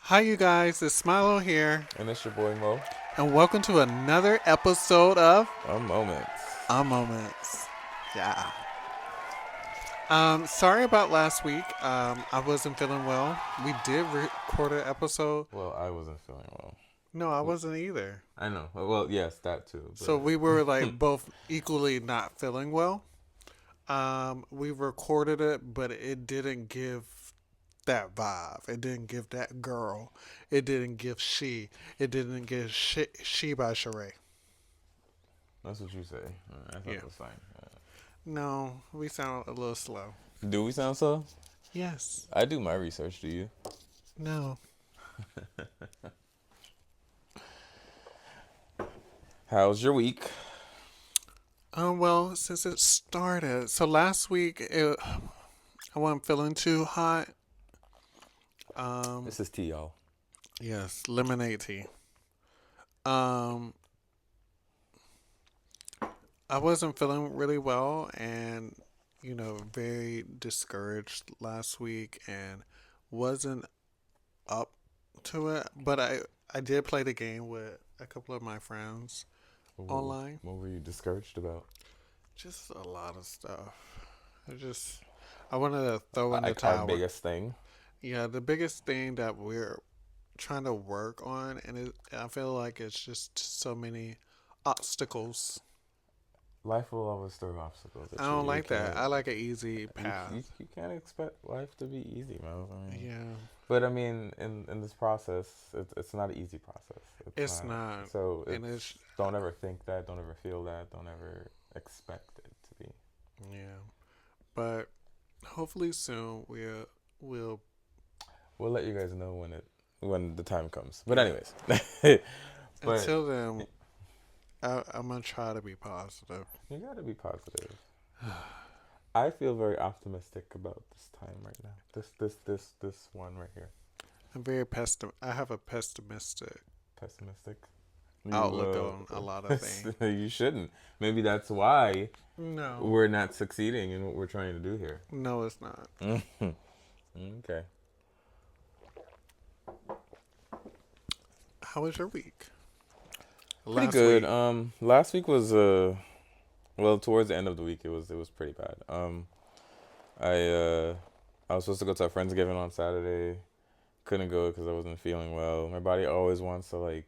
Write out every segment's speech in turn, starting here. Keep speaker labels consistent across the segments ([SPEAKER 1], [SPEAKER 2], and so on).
[SPEAKER 1] Hi, you guys. It's Smilo here,
[SPEAKER 2] And it's your boy Mo.
[SPEAKER 1] and welcome to another episode of
[SPEAKER 2] Moments.
[SPEAKER 1] Our Moments. Yeah. Sorry about last week. I wasn't feeling well. We did record an episode.
[SPEAKER 2] Well, I wasn't feeling well.
[SPEAKER 1] No, I wasn't either.
[SPEAKER 2] I know. Well, yes, that too.
[SPEAKER 1] So we were
[SPEAKER 2] But
[SPEAKER 1] like both equally not feeling well. We recorded it, but it didn't give that vibe. It didn't give that girl. It didn't give she. It didn't give she by Sheree.
[SPEAKER 2] that's what you say. I thought
[SPEAKER 1] Yeah.
[SPEAKER 2] it was fine.
[SPEAKER 1] No, we sound a little slow.
[SPEAKER 2] Do we sound so?
[SPEAKER 1] Yes.
[SPEAKER 2] I do my research. Do you?
[SPEAKER 1] No.
[SPEAKER 2] How's your week?
[SPEAKER 1] Well, since it started, so last week I wasn't feeling too hot. Um,
[SPEAKER 2] This is tea, y'all.
[SPEAKER 1] yes, lemonade tea. Um, I wasn't feeling really well, and very discouraged last week, and wasn't up to it. But I did play the game with a couple of my friends online.
[SPEAKER 2] What were you discouraged about?
[SPEAKER 1] Just a lot of stuff. I just I wanted to throw in the
[SPEAKER 2] Like our
[SPEAKER 1] towel.
[SPEAKER 2] biggest thing.
[SPEAKER 1] Yeah, the biggest thing that we're trying to work on, and I feel like it's just so many obstacles.
[SPEAKER 2] Life will always throw obstacles
[SPEAKER 1] I
[SPEAKER 2] at you.
[SPEAKER 1] don't
[SPEAKER 2] You
[SPEAKER 1] like that.
[SPEAKER 2] can't.
[SPEAKER 1] I like an easy
[SPEAKER 2] You
[SPEAKER 1] path.
[SPEAKER 2] can't expect life to be easy, man. I mean,
[SPEAKER 1] Yeah,
[SPEAKER 2] but I mean, in this process, it's not an easy process. It's
[SPEAKER 1] it's
[SPEAKER 2] not.
[SPEAKER 1] not,
[SPEAKER 2] So
[SPEAKER 1] and
[SPEAKER 2] it's
[SPEAKER 1] it's
[SPEAKER 2] don't ever think that. Don't ever feel that. Don't ever expect it to be.
[SPEAKER 1] yeah. But hopefully soon we'll
[SPEAKER 2] We'll let you guys know when the time comes. But
[SPEAKER 1] yeah.
[SPEAKER 2] anyways, but
[SPEAKER 1] Until then, I'm gonna try to be positive.
[SPEAKER 2] you gotta be positive. I feel very optimistic about this time right now. This one right here.
[SPEAKER 1] I'm very I have a pessimistic
[SPEAKER 2] Pessimistic.
[SPEAKER 1] outlook on a lot of things.
[SPEAKER 2] You shouldn't. Maybe that's why
[SPEAKER 1] No,
[SPEAKER 2] we're not succeeding in what we're trying to do here.
[SPEAKER 1] no, it's not.
[SPEAKER 2] Okay.
[SPEAKER 1] How was your week?
[SPEAKER 2] Pretty
[SPEAKER 1] Last
[SPEAKER 2] good.
[SPEAKER 1] week.
[SPEAKER 2] Last week was well, towards the end of the week it was pretty bad. I I was supposed to go to a friendsgiving on Saturday. Couldn't go because I wasn't feeling well. My body always wants to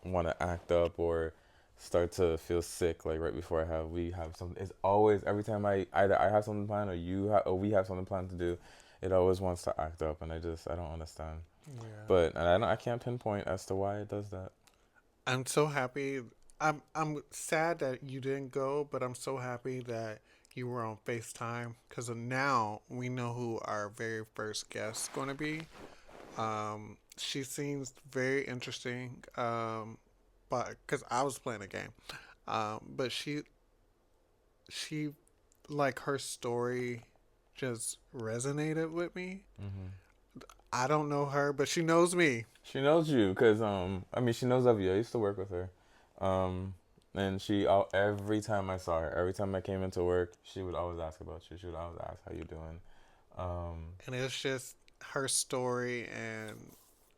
[SPEAKER 2] want to act up or start to feel sick like right before we have something. It's always every time I have something planned or we have something planned to do, it always wants to act up and I don't understand.
[SPEAKER 1] Yeah.
[SPEAKER 2] But and I can't pinpoint as to why it does that.
[SPEAKER 1] I'm so happy. I'm sad that you didn't go, but I'm so happy that you were on FaceTime because now we know who our very first guest is going to be. She seems very interesting. But because I was playing a game, but she like her story just resonated with me.
[SPEAKER 2] Hmm.
[SPEAKER 1] I don't know her, but she knows me.
[SPEAKER 2] She knows you because I mean she knows of you. I used to work with her, um, and every time I saw her, every time I came into work, she would always ask about you. She would always ask how you doing. Um,
[SPEAKER 1] And it's just her story, and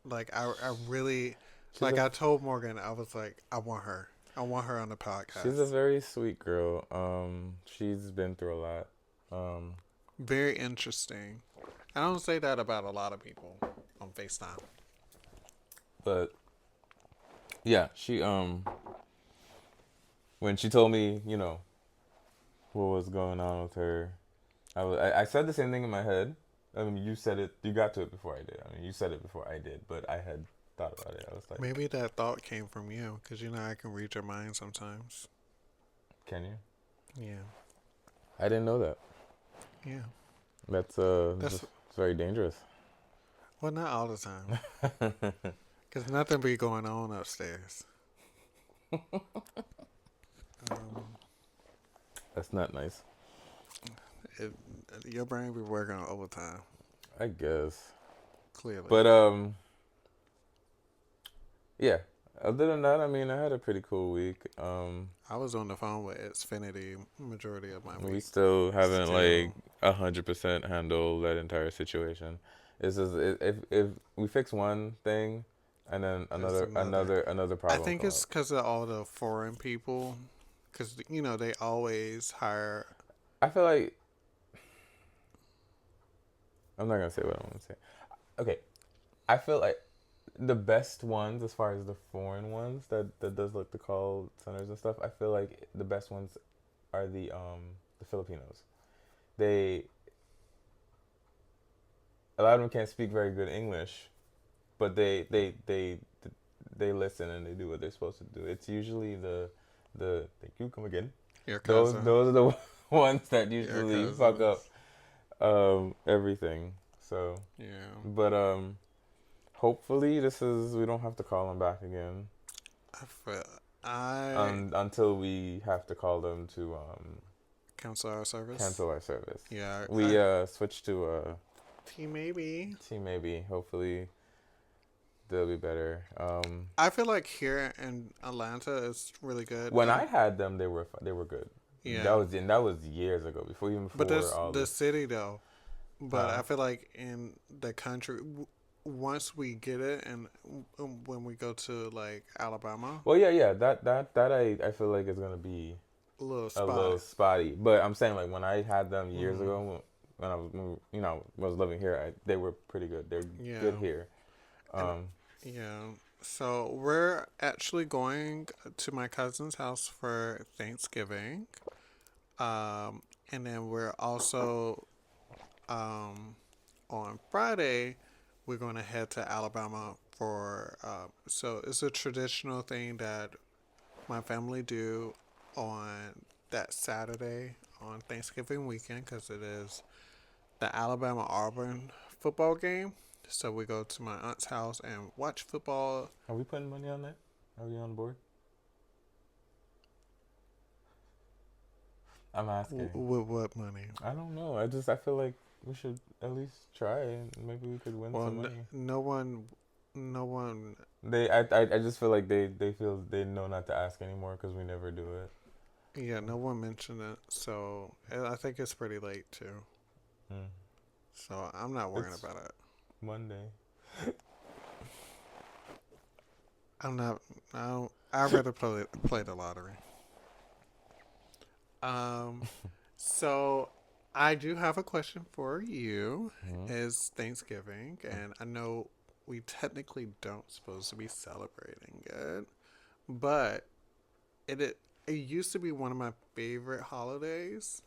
[SPEAKER 1] like I really
[SPEAKER 2] she's
[SPEAKER 1] like
[SPEAKER 2] a
[SPEAKER 1] I told Morgan, I was like, I want her on the
[SPEAKER 2] she's a
[SPEAKER 1] podcast.
[SPEAKER 2] very sweet girl. She's been through a lot. Um,
[SPEAKER 1] Very interesting. I don't say that about a lot of people on FaceTime.
[SPEAKER 2] but yeah, she when she told me, what was going on with her, I said the same thing in my head. I mean, you said it. You got to it before I did. I mean, you said it before I did, but I had thought about it. I was like,
[SPEAKER 1] Maybe that thought came from you because I can read your mind sometimes.
[SPEAKER 2] "Can you?"
[SPEAKER 1] Yeah,
[SPEAKER 2] I didn't know that.
[SPEAKER 1] yeah.
[SPEAKER 2] That's
[SPEAKER 1] That's
[SPEAKER 2] it's very dangerous.
[SPEAKER 1] well, not all the time because nothing be going on upstairs. Um,
[SPEAKER 2] That's not nice.
[SPEAKER 1] it, your brain be working on overtime
[SPEAKER 2] I guess.
[SPEAKER 1] clearly.
[SPEAKER 2] But yeah. Other than that, I mean, I had a pretty cool week.
[SPEAKER 1] I was on the phone with Xfinity majority of my
[SPEAKER 2] We
[SPEAKER 1] week.
[SPEAKER 2] still haven't like
[SPEAKER 1] Still,
[SPEAKER 2] 100% handled that entire situation. It's just if we fix one thing, and then
[SPEAKER 1] There's another.
[SPEAKER 2] another
[SPEAKER 1] I
[SPEAKER 2] problem
[SPEAKER 1] think
[SPEAKER 2] come
[SPEAKER 1] it's
[SPEAKER 2] up.
[SPEAKER 1] because of all the foreign people, because they always hire.
[SPEAKER 2] I feel like I'm not gonna say what I want to say. Okay, I feel like the best ones, as far as the foreign ones that does like the call centers and stuff. I feel like the best ones are the Filipinos. They A lot of them can't speak very good English, but they listen and they do what they're supposed to do. It's usually the thank you, come again.
[SPEAKER 1] Your cousin,
[SPEAKER 2] Those are the ones that
[SPEAKER 1] your
[SPEAKER 2] usually fuck up
[SPEAKER 1] cousins.
[SPEAKER 2] everything. So,
[SPEAKER 1] Yeah,
[SPEAKER 2] but hopefully this is we don't have to call them back again
[SPEAKER 1] I feel I
[SPEAKER 2] until we have to call them to
[SPEAKER 1] cancel our service.
[SPEAKER 2] cancel our service.
[SPEAKER 1] Yeah,
[SPEAKER 2] We switched to
[SPEAKER 1] maybe.
[SPEAKER 2] T maybe. Hopefully they'll be better.
[SPEAKER 1] I feel like here in Atlanta it's really good.
[SPEAKER 2] When I had them, they were good.
[SPEAKER 1] Yeah,
[SPEAKER 2] That was years ago,
[SPEAKER 1] but
[SPEAKER 2] before
[SPEAKER 1] there's
[SPEAKER 2] all
[SPEAKER 1] the
[SPEAKER 2] this.
[SPEAKER 1] city though. But
[SPEAKER 2] Huh?
[SPEAKER 1] I feel like in the country, once we get it, and when we go to like Alabama,
[SPEAKER 2] Well, yeah, yeah. That I feel like is gonna be
[SPEAKER 1] a little
[SPEAKER 2] a
[SPEAKER 1] spot.
[SPEAKER 2] little spotty. But I'm saying like when I had them years
[SPEAKER 1] Hmm.
[SPEAKER 2] ago when I was was living here, they were pretty good. They're good
[SPEAKER 1] Yeah,
[SPEAKER 2] here.
[SPEAKER 1] and
[SPEAKER 2] Um,
[SPEAKER 1] yeah. So we're actually going to my cousin's house for Thanksgiving, and then we're also um, on Friday we're going to head to Alabama for. So it's a traditional thing that my family do on that Saturday on Thanksgiving weekend because it is the Alabama Auburn football game. So we go to my aunt's house and watch football.
[SPEAKER 2] are we putting money on that? Are we on board? I'm asking.
[SPEAKER 1] With what money?
[SPEAKER 2] I don't know. I feel like we should at least try and maybe we could win
[SPEAKER 1] Well,
[SPEAKER 2] some money.
[SPEAKER 1] no one, no one.
[SPEAKER 2] I just feel like they feel they know not to ask anymore because we never do it.
[SPEAKER 1] Yeah, no one mentioned it. So and I think it's pretty late too.
[SPEAKER 2] Hmm.
[SPEAKER 1] So I'm not worrying
[SPEAKER 2] It's
[SPEAKER 1] about it.
[SPEAKER 2] Monday.
[SPEAKER 1] I'm not. I don't. I'd rather play the lottery. Um, so I do have a question for you.
[SPEAKER 2] Hmm.
[SPEAKER 1] Is Thanksgiving, and I know we technically don't supposed to be celebrating it, but it used to be one of my favorite holidays.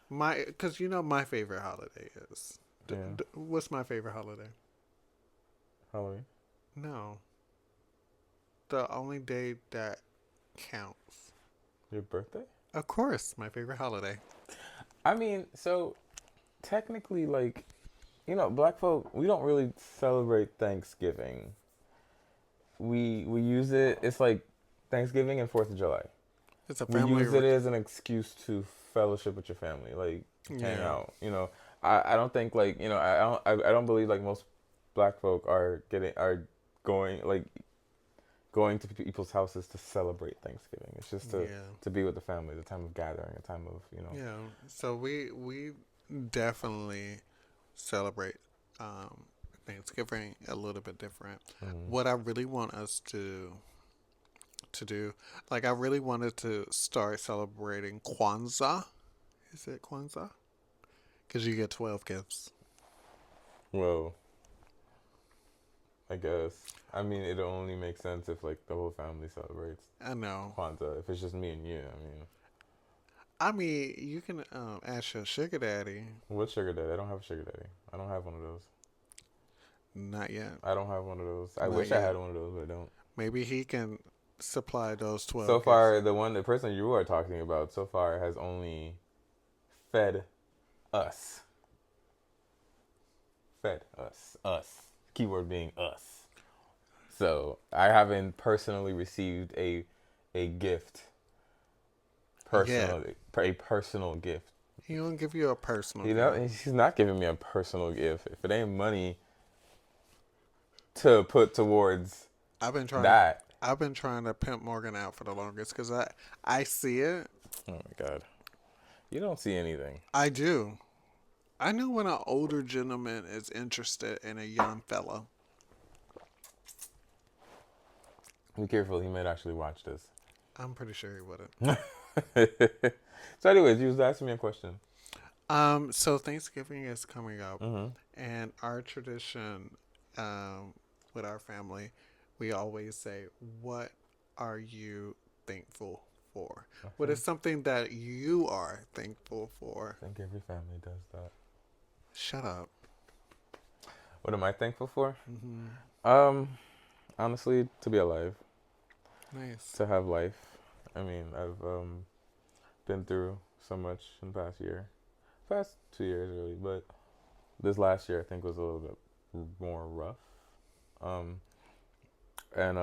[SPEAKER 1] Because my favorite holiday is.
[SPEAKER 2] Yeah.
[SPEAKER 1] What's my favorite holiday?
[SPEAKER 2] Halloween.
[SPEAKER 1] No, the only day that counts.
[SPEAKER 2] Your birthday?
[SPEAKER 1] Of course, my favorite holiday.
[SPEAKER 2] I mean, so technically, like, black folk, we don't really celebrate Thanksgiving. We use it. It's like Thanksgiving and Fourth of July.
[SPEAKER 1] It's a
[SPEAKER 2] We
[SPEAKER 1] family.
[SPEAKER 2] use it as an excuse to fellowship with your family, like hang
[SPEAKER 1] Yeah.
[SPEAKER 2] out. I don't think like I don't believe like most black folk are going like going to people's houses to celebrate Thanksgiving. It's just
[SPEAKER 1] Yeah.
[SPEAKER 2] to be with the family, the time of gathering, a time of
[SPEAKER 1] Yeah. So we definitely celebrate um, Thanksgiving a little bit different.
[SPEAKER 2] mm,
[SPEAKER 1] What I really want us to do, like I really wanted to start celebrating Kwanzaa. Is it Kwanzaa? Because you get 12 gifts.
[SPEAKER 2] well, I guess. I mean, it only makes sense if like the whole family celebrates
[SPEAKER 1] I know.
[SPEAKER 2] Kwanzaa. If it's just me and you, I mean,
[SPEAKER 1] I mean, you can ask your sugar daddy.
[SPEAKER 2] what sugar daddy? I don't have a sugar daddy. I don't have one of those.
[SPEAKER 1] Not yet.
[SPEAKER 2] I don't have one of those. I
[SPEAKER 1] Not
[SPEAKER 2] wish I
[SPEAKER 1] yet.
[SPEAKER 2] had one of those, but I don't.
[SPEAKER 1] Maybe he can supply those
[SPEAKER 2] So
[SPEAKER 1] 12 gifts.
[SPEAKER 2] far, the person you are talking about so far has only fed us. Fed us. Us. Keyword being us. So I haven't personally received a gift.
[SPEAKER 1] Yet.
[SPEAKER 2] Personally, a personal gift.
[SPEAKER 1] He don't give you a personal
[SPEAKER 2] You know,
[SPEAKER 1] gift.
[SPEAKER 2] he's not giving me a personal gift. If it ain't money to put towards
[SPEAKER 1] I've been trying to
[SPEAKER 2] that.
[SPEAKER 1] I've been trying to pimp Morgan out for the longest because I see it.
[SPEAKER 2] Oh my god. You don't see anything.
[SPEAKER 1] I do. I know when an older gentleman is interested in a young fella.
[SPEAKER 2] Be careful, he might actually watch this.
[SPEAKER 1] I'm pretty sure he wouldn't.
[SPEAKER 2] So, anyways, you was asking me a question.
[SPEAKER 1] So Thanksgiving is coming up,
[SPEAKER 2] Mm-hmm.
[SPEAKER 1] and our tradition, um, with our family, we always say, "What are you thankful for?
[SPEAKER 2] I
[SPEAKER 1] What is
[SPEAKER 2] think
[SPEAKER 1] something that you are thankful for?"
[SPEAKER 2] I think every family does that.
[SPEAKER 1] Shut up.
[SPEAKER 2] What am I thankful for?
[SPEAKER 1] Hmm.
[SPEAKER 2] Um, Honestly, to be alive,
[SPEAKER 1] Nice.
[SPEAKER 2] to have life. I mean, I've been through so much in the past year, past 2 years really, but this last year I think was a little bit more rough. Um, and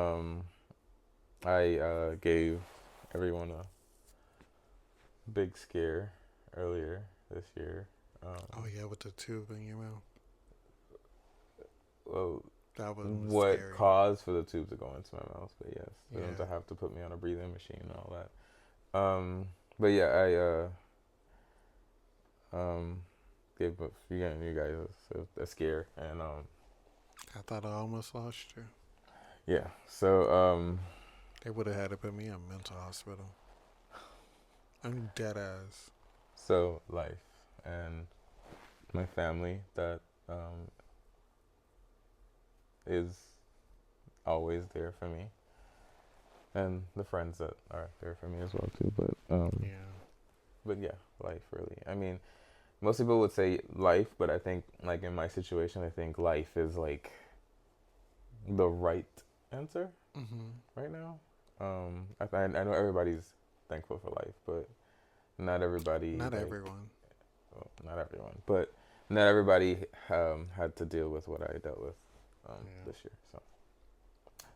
[SPEAKER 2] I gave everyone a big scare earlier this year.
[SPEAKER 1] Oh yeah, with the tube in your mouth.
[SPEAKER 2] Well,
[SPEAKER 1] That one was
[SPEAKER 2] what
[SPEAKER 1] scary.
[SPEAKER 2] caused for the tube to go into my mouth? But yes, for them
[SPEAKER 1] Yeah.
[SPEAKER 2] to have to put me on a breathing machine and all that. But yeah, I gave you guys a scare, and
[SPEAKER 1] I thought I almost lost you.
[SPEAKER 2] yeah. So
[SPEAKER 1] They would have had to put me in a mental hospital. I'm dead ass.
[SPEAKER 2] so life and my family that um is always there for me, and the friends that are there for me as well too.
[SPEAKER 1] Yeah.
[SPEAKER 2] But yeah, life really. I mean, most people would say life, but I think like in my situation, I think life is like the right answer
[SPEAKER 1] Hmm.
[SPEAKER 2] right now. I know everybody's thankful for life, but not everybody
[SPEAKER 1] Not
[SPEAKER 2] like
[SPEAKER 1] everyone.
[SPEAKER 2] well, not everyone, but not everybody had to deal with what I dealt with
[SPEAKER 1] Yeah.
[SPEAKER 2] this year. So,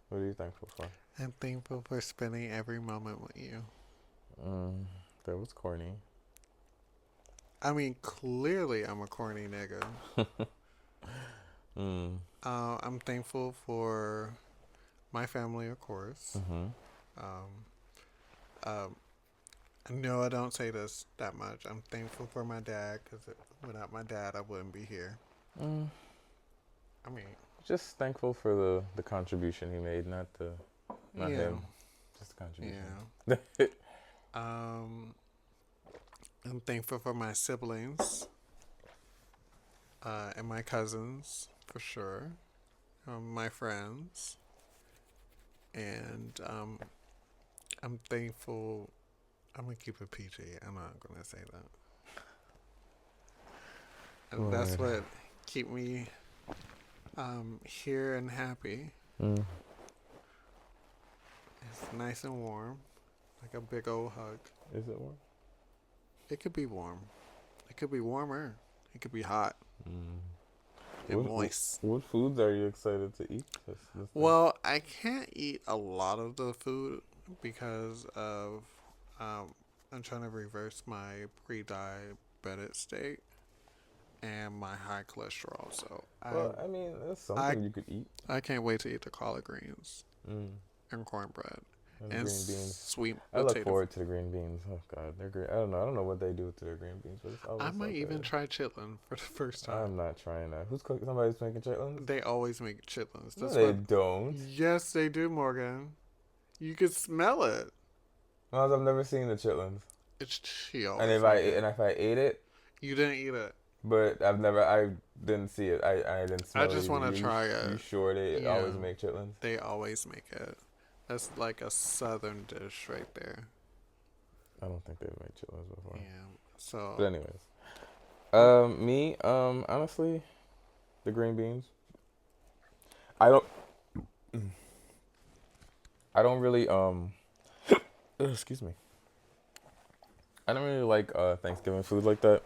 [SPEAKER 2] what are you thankful for?
[SPEAKER 1] I'm thankful for spending every moment with you.
[SPEAKER 2] Mm, that was corny.
[SPEAKER 1] I mean, clearly I'm a corny nigga.
[SPEAKER 2] Mm.
[SPEAKER 1] I'm thankful for my family, of course.
[SPEAKER 2] Mhm.
[SPEAKER 1] Um, um, no, I don't say this that much. I'm thankful for my dad because without my dad, I wouldn't be here.
[SPEAKER 2] Mm.
[SPEAKER 1] I mean,
[SPEAKER 2] Just thankful for the contribution he made, not
[SPEAKER 1] yeah,
[SPEAKER 2] him, just the contribution.
[SPEAKER 1] yeah. Um, I'm thankful for my siblings and my cousins, for sure. My friends. And I'm thankful. I'm going to keep it PG. I'm not going to say that. And that's
[SPEAKER 2] Lord.
[SPEAKER 1] what keep me here and happy.
[SPEAKER 2] Mm.
[SPEAKER 1] It's nice and warm, like a big old hug.
[SPEAKER 2] Is it warm?
[SPEAKER 1] It could be warm. It could be warmer. It could be hot
[SPEAKER 2] Mm.
[SPEAKER 1] and
[SPEAKER 2] What
[SPEAKER 1] moist.
[SPEAKER 2] what foods are you excited to eat this thing?
[SPEAKER 1] Well, I can't eat a lot of the food because of um, I'm trying to reverse my pre-diabetic state and my high cholesterol. So
[SPEAKER 2] Well, I mean, that's
[SPEAKER 1] I
[SPEAKER 2] something you could eat.
[SPEAKER 1] I can't wait to eat the collard greens
[SPEAKER 2] Mm.
[SPEAKER 1] and cornbread
[SPEAKER 2] Those
[SPEAKER 1] and
[SPEAKER 2] green beans.
[SPEAKER 1] sweet
[SPEAKER 2] I look
[SPEAKER 1] potato.
[SPEAKER 2] forward to the green beans. Oh God, they're great. I don't know. I don't know what they do to their green beans, but it's
[SPEAKER 1] I
[SPEAKER 2] always so
[SPEAKER 1] might even
[SPEAKER 2] good.
[SPEAKER 1] try chitlin for the first time.
[SPEAKER 2] I'm not trying that. Who's cooking? Somebody's making chitlins?
[SPEAKER 1] They always make chitlins.
[SPEAKER 2] No,
[SPEAKER 1] That's
[SPEAKER 2] they
[SPEAKER 1] what.
[SPEAKER 2] don't.
[SPEAKER 1] Yes, they do, Morgan. You can smell it.
[SPEAKER 2] Miles, I've never seen the chitlins.
[SPEAKER 1] She
[SPEAKER 2] And
[SPEAKER 1] always make it.
[SPEAKER 2] if I ate it,
[SPEAKER 1] You didn't eat it.
[SPEAKER 2] but I didn't see it. I didn't
[SPEAKER 1] I
[SPEAKER 2] smell it
[SPEAKER 1] just
[SPEAKER 2] either.
[SPEAKER 1] want to try
[SPEAKER 2] You
[SPEAKER 1] it.
[SPEAKER 2] sure they
[SPEAKER 1] Yeah,
[SPEAKER 2] always make chitlins?
[SPEAKER 1] they always make it. That's like a southern dish right there.
[SPEAKER 2] I don't think they've made chitlins before.
[SPEAKER 1] Yeah.
[SPEAKER 2] But
[SPEAKER 1] So,
[SPEAKER 2] anyways,
[SPEAKER 1] um,
[SPEAKER 2] me, honestly, the green beans. I don't, I don't really, excuse me. I don't really like Thanksgiving food like that.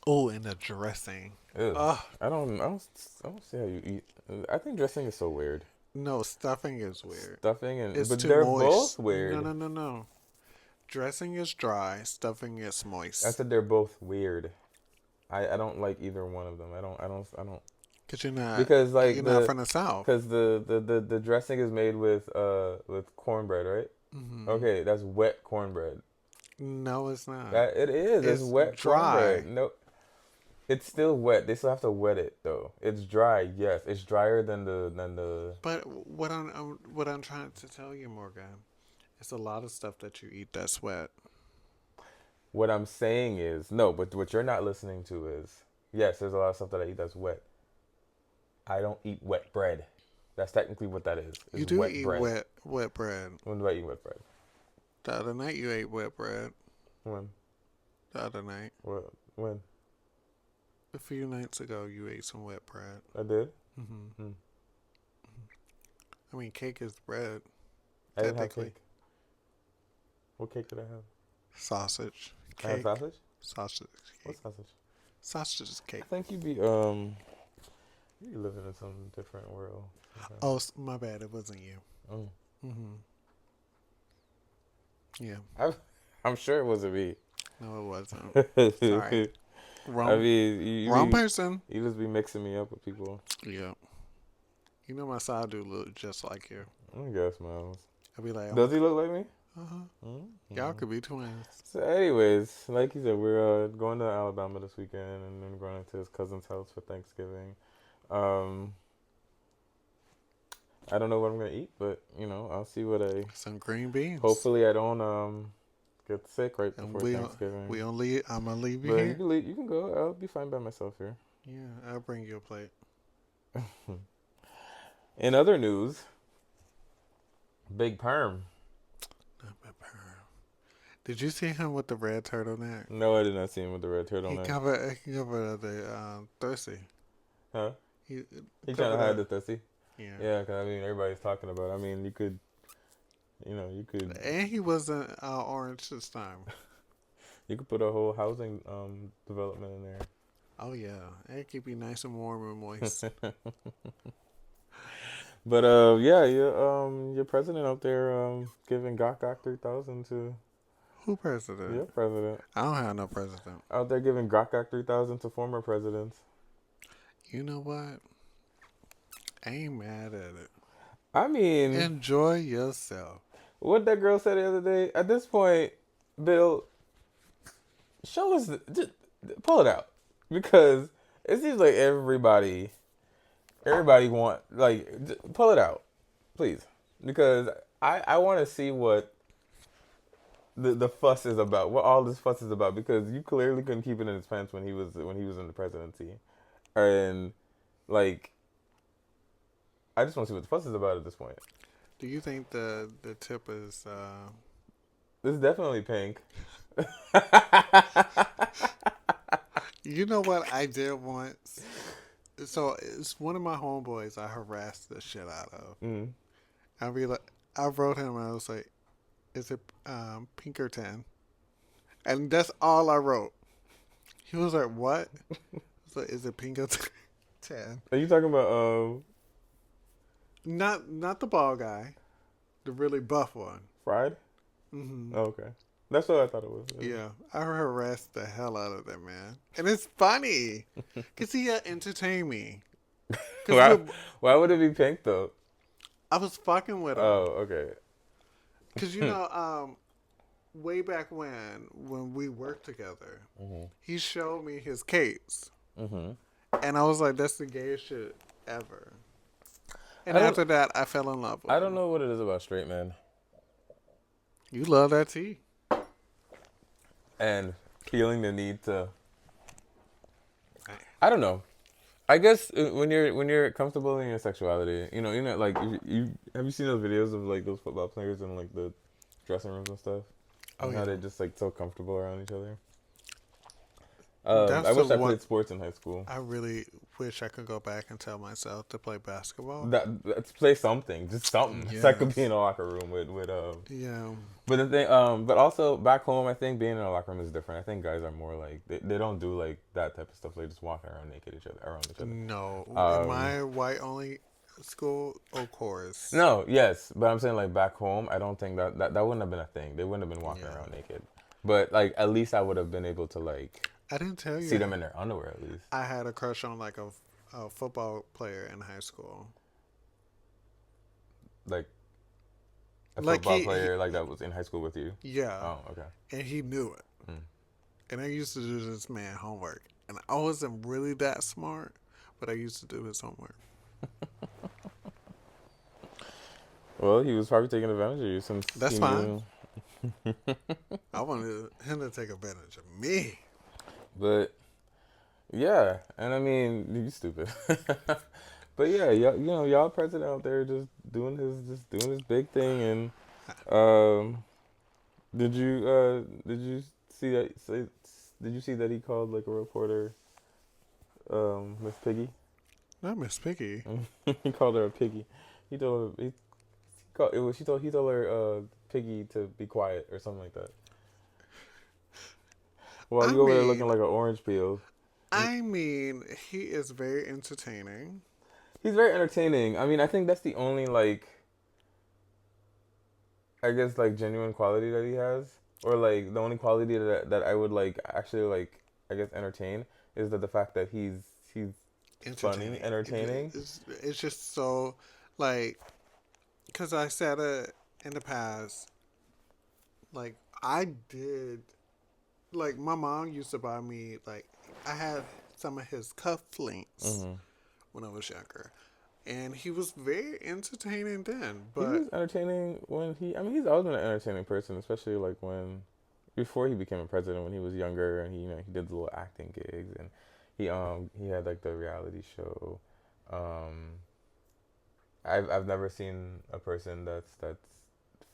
[SPEAKER 1] oh, and the dressing.
[SPEAKER 2] Ew.
[SPEAKER 1] Oh,
[SPEAKER 2] I don't see how you eat. I think dressing is so weird.
[SPEAKER 1] no, stuffing is weird.
[SPEAKER 2] Stuffing and,
[SPEAKER 1] It's
[SPEAKER 2] but
[SPEAKER 1] too
[SPEAKER 2] they're both
[SPEAKER 1] moist. No,
[SPEAKER 2] weird.
[SPEAKER 1] no, no, no. Dressing is dry. Stuffing is
[SPEAKER 2] I
[SPEAKER 1] moist.
[SPEAKER 2] said they're both weird. I don't like either one of them. I don't
[SPEAKER 1] Cause
[SPEAKER 2] because
[SPEAKER 1] you're
[SPEAKER 2] like
[SPEAKER 1] not from the south.
[SPEAKER 2] the dressing is made with cornbread, right?
[SPEAKER 1] Hmm.
[SPEAKER 2] Okay, that's wet cornbread.
[SPEAKER 1] No, it's not.
[SPEAKER 2] That it is. It's
[SPEAKER 1] It's
[SPEAKER 2] wet cornbread.
[SPEAKER 1] dry.
[SPEAKER 2] No. It's still wet. They still have to wet it though. It's dry. Yes, it's drier than the.
[SPEAKER 1] But what I'm trying to tell you, Morgan, it's a lot of stuff that you eat that's wet.
[SPEAKER 2] What I'm saying is no, but what you're not listening to is yes. There's a lot of stuff that I eat that's wet. I don't eat wet bread. That's technically what that is.
[SPEAKER 1] You
[SPEAKER 2] Is
[SPEAKER 1] do
[SPEAKER 2] wet
[SPEAKER 1] eat
[SPEAKER 2] bread.
[SPEAKER 1] wet bread.
[SPEAKER 2] When do I eat wet bread?
[SPEAKER 1] The other night you ate wet bread.
[SPEAKER 2] When?
[SPEAKER 1] The other night,
[SPEAKER 2] What? When?
[SPEAKER 1] a few nights ago, you ate some wet bread.
[SPEAKER 2] I did.
[SPEAKER 1] Hmm. I mean, cake is bread,
[SPEAKER 2] I didn't have
[SPEAKER 1] technically.
[SPEAKER 2] cake. What cake did I have?
[SPEAKER 1] Sausage
[SPEAKER 2] I had
[SPEAKER 1] cake,
[SPEAKER 2] sausage.
[SPEAKER 1] sausage
[SPEAKER 2] What
[SPEAKER 1] cake,
[SPEAKER 2] sausage?
[SPEAKER 1] sausage is
[SPEAKER 2] I
[SPEAKER 1] cake.
[SPEAKER 2] think you living in some different world. Okay.
[SPEAKER 1] Oh, my bad. It wasn't you.
[SPEAKER 2] Oh.
[SPEAKER 1] Hmm. Yeah.
[SPEAKER 2] I, I'm sure it wasn't me.
[SPEAKER 1] No, it wasn't. Sorry.
[SPEAKER 2] I
[SPEAKER 1] Wrong.
[SPEAKER 2] mean,
[SPEAKER 1] Wrong person.
[SPEAKER 2] you just be mixing me up with people.
[SPEAKER 1] Yeah. You know my side dude look just like you.
[SPEAKER 2] I guess, Miles.
[SPEAKER 1] I'll be like,
[SPEAKER 2] Does he look like me?
[SPEAKER 1] uh-huh. Y'all
[SPEAKER 2] Mm-hmm.
[SPEAKER 1] could be twins.
[SPEAKER 2] So, anyways, like you said, we're going to Alabama this weekend, and then going to his cousin's house for Thanksgiving. Um, I don't know what I'm gonna eat, but I'll see what I.
[SPEAKER 1] Some green beans.
[SPEAKER 2] Hopefully, I don't get sick right
[SPEAKER 1] And
[SPEAKER 2] before Thanksgiving.
[SPEAKER 1] we only I'm gonna leave you
[SPEAKER 2] But
[SPEAKER 1] here.
[SPEAKER 2] you can go. I'll be fine by myself here.
[SPEAKER 1] Yeah, I'll bring you a plate.
[SPEAKER 2] In other news, Big Perm.
[SPEAKER 1] Not my perm. Did you see him with the red turtleneck?
[SPEAKER 2] No, I did not see him with the red turtleneck.
[SPEAKER 1] He covered the thirsty.
[SPEAKER 2] Huh?
[SPEAKER 1] He
[SPEAKER 2] He trying to
[SPEAKER 1] covered
[SPEAKER 2] hide the
[SPEAKER 1] up.
[SPEAKER 2] thirsty.
[SPEAKER 1] Yeah.
[SPEAKER 2] Yeah, cause I mean everybody's talking about it. I mean you could
[SPEAKER 1] And he wasn't orange this time.
[SPEAKER 2] you could put a whole housing development in there.
[SPEAKER 1] Oh yeah, it keep you nice and warm and moist.
[SPEAKER 2] But yeah, your president out there giving Gok 3,000 to
[SPEAKER 1] Who president?
[SPEAKER 2] your president.
[SPEAKER 1] I don't have no president.
[SPEAKER 2] Out there giving Gok 3,000 to former presidents.
[SPEAKER 1] You know what? I ain't mad at it.
[SPEAKER 2] I mean,
[SPEAKER 1] Enjoy yourself.
[SPEAKER 2] what that girl said the other day. At this point, Bill, show us, just pull it out, because it seems like everybody want pull it out, please, because I want to see what the fuss is about, what all this fuss is about, because you clearly couldn't keep it in his pants when he was in the presidency, and like I just want to see what the fuss is about at this point.
[SPEAKER 1] Do you think the tip is
[SPEAKER 2] This is definitely pink.
[SPEAKER 1] You know what I did once? So it's one of my homeboys I harassed the shit out of.
[SPEAKER 2] Mm.
[SPEAKER 1] I wrote him and I was like, is it Pinkerton? And that's all I wrote. He was like, what? I was like, is it Pinkerton?
[SPEAKER 2] Are you talking about
[SPEAKER 1] Not the bald guy, the really buff one.
[SPEAKER 2] fried?
[SPEAKER 1] Hmm.
[SPEAKER 2] Oh, okay, that's what I thought it was.
[SPEAKER 1] Yeah, I harassed the hell out of that man, and it's funny because he entertained me.
[SPEAKER 2] Why would it be pink though?
[SPEAKER 1] I was fucking with him
[SPEAKER 2] Oh, okay.
[SPEAKER 1] because way back when we worked together, he showed me his capes,
[SPEAKER 2] Mm-hmm.
[SPEAKER 1] and I was like, "That's the gayest shit ever." And
[SPEAKER 2] I don't-
[SPEAKER 1] after that, I fell in love with
[SPEAKER 2] I
[SPEAKER 1] him.
[SPEAKER 2] don't know what it is about straight men
[SPEAKER 1] You love that tea.
[SPEAKER 2] and feeling the need to. I don't know. I guess when you're comfortable in your sexuality, like you have you seen those videos of like those football players in like the dressing rooms and stuff,
[SPEAKER 1] Oh,
[SPEAKER 2] and how
[SPEAKER 1] yeah.
[SPEAKER 2] they're just like so comfortable around each other.
[SPEAKER 1] That's
[SPEAKER 2] I wish
[SPEAKER 1] the
[SPEAKER 2] I
[SPEAKER 1] one-
[SPEAKER 2] played sports in high school.
[SPEAKER 1] I really wish I could go back and tell myself to play basketball.
[SPEAKER 2] Let's play something, just something. So I could
[SPEAKER 1] Yes.
[SPEAKER 2] be in a locker room with
[SPEAKER 1] Yeah.
[SPEAKER 2] But the thing, but also back home, I think being in a locker room is different. I think guys are more like they don't do like that type of stuff. They just walking around naked around each other.
[SPEAKER 1] No.
[SPEAKER 2] Um,
[SPEAKER 1] In my white only school, of course.
[SPEAKER 2] No, yes, but I'm saying like back home, I don't think that wouldn't have been a thing. They wouldn't have been walking
[SPEAKER 1] Yeah.
[SPEAKER 2] around naked. But like at least I would have been able to like
[SPEAKER 1] I didn't tell you.
[SPEAKER 2] see them in their underwear at least.
[SPEAKER 1] I had a crush on like a football player in high school.
[SPEAKER 2] Like a
[SPEAKER 1] Like
[SPEAKER 2] football
[SPEAKER 1] he-
[SPEAKER 2] player like that was in high school with you.
[SPEAKER 1] Yeah.
[SPEAKER 2] Oh, okay.
[SPEAKER 1] And he knew it.
[SPEAKER 2] Mm.
[SPEAKER 1] and I used to do this man homework. And I wasn't really that smart, but I used to do his homework.
[SPEAKER 2] Well, he was probably taking advantage of you since
[SPEAKER 1] That's
[SPEAKER 2] he
[SPEAKER 1] fine.
[SPEAKER 2] knew.
[SPEAKER 1] I wanted him to take advantage of me.
[SPEAKER 2] But yeah, and I mean, you stupid. But yeah, y'all president out there just doing his big thing, and um, did you see that? Did you see that he called like a reporter, Miss Piggy?
[SPEAKER 1] Not Miss Piggy.
[SPEAKER 2] He called her a piggy. He called it was he told her Piggy to be quiet or something like that. While
[SPEAKER 1] I
[SPEAKER 2] you over there looking
[SPEAKER 1] mean,
[SPEAKER 2] like an orange peel.
[SPEAKER 1] I mean, he is very entertaining.
[SPEAKER 2] He's very entertaining. I mean, I think that's the only like I guess like genuine quality that he has, or like the only quality that I would like actually like I guess entertain is that the fact that he's funny,
[SPEAKER 1] Entertaining.
[SPEAKER 2] entertaining.
[SPEAKER 1] It's just so, like, because I said it in the past, like, I did, like, my mom used to buy me, like, I had some of his cufflinks
[SPEAKER 2] Hmm.
[SPEAKER 1] when I was younger. And he was very entertaining then,
[SPEAKER 2] He
[SPEAKER 1] but
[SPEAKER 2] was entertaining when he. I mean, he's always been an entertaining person, especially like when before he became a president when he was younger and he did the little acting gigs and he had like the reality show. Um, I've never seen a person that's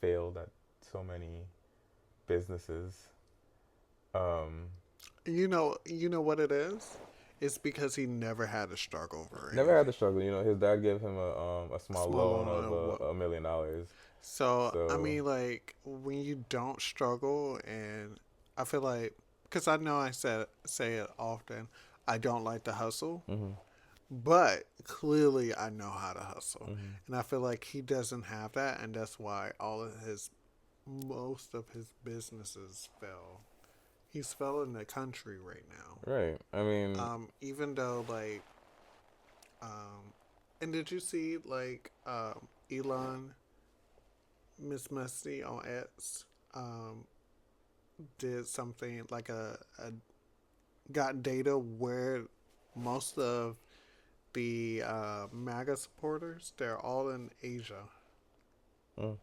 [SPEAKER 2] failed at so many businesses. Um,
[SPEAKER 1] you know what it is? It's because he never had to struggle for
[SPEAKER 2] Never had
[SPEAKER 1] anything.
[SPEAKER 2] the struggle. His dad gave him a small
[SPEAKER 1] Small
[SPEAKER 2] loan
[SPEAKER 1] loan
[SPEAKER 2] of
[SPEAKER 1] and what.
[SPEAKER 2] $1 million.
[SPEAKER 1] So I
[SPEAKER 2] So
[SPEAKER 1] mean, like when you don't struggle, and I feel like because I know I said say it often, I don't like to hustle,
[SPEAKER 2] hmm
[SPEAKER 1] but clearly I know how to hustle,
[SPEAKER 2] hmm
[SPEAKER 1] and I feel like he doesn't have that, and that's why all of his most of his businesses fell. He's fell in the country right now.
[SPEAKER 2] right. I mean,
[SPEAKER 1] Even though like and did you see like Elon Miss Musty on X um, did something like a got data where most of the MAGA supporters they're all in Asia
[SPEAKER 2] mm,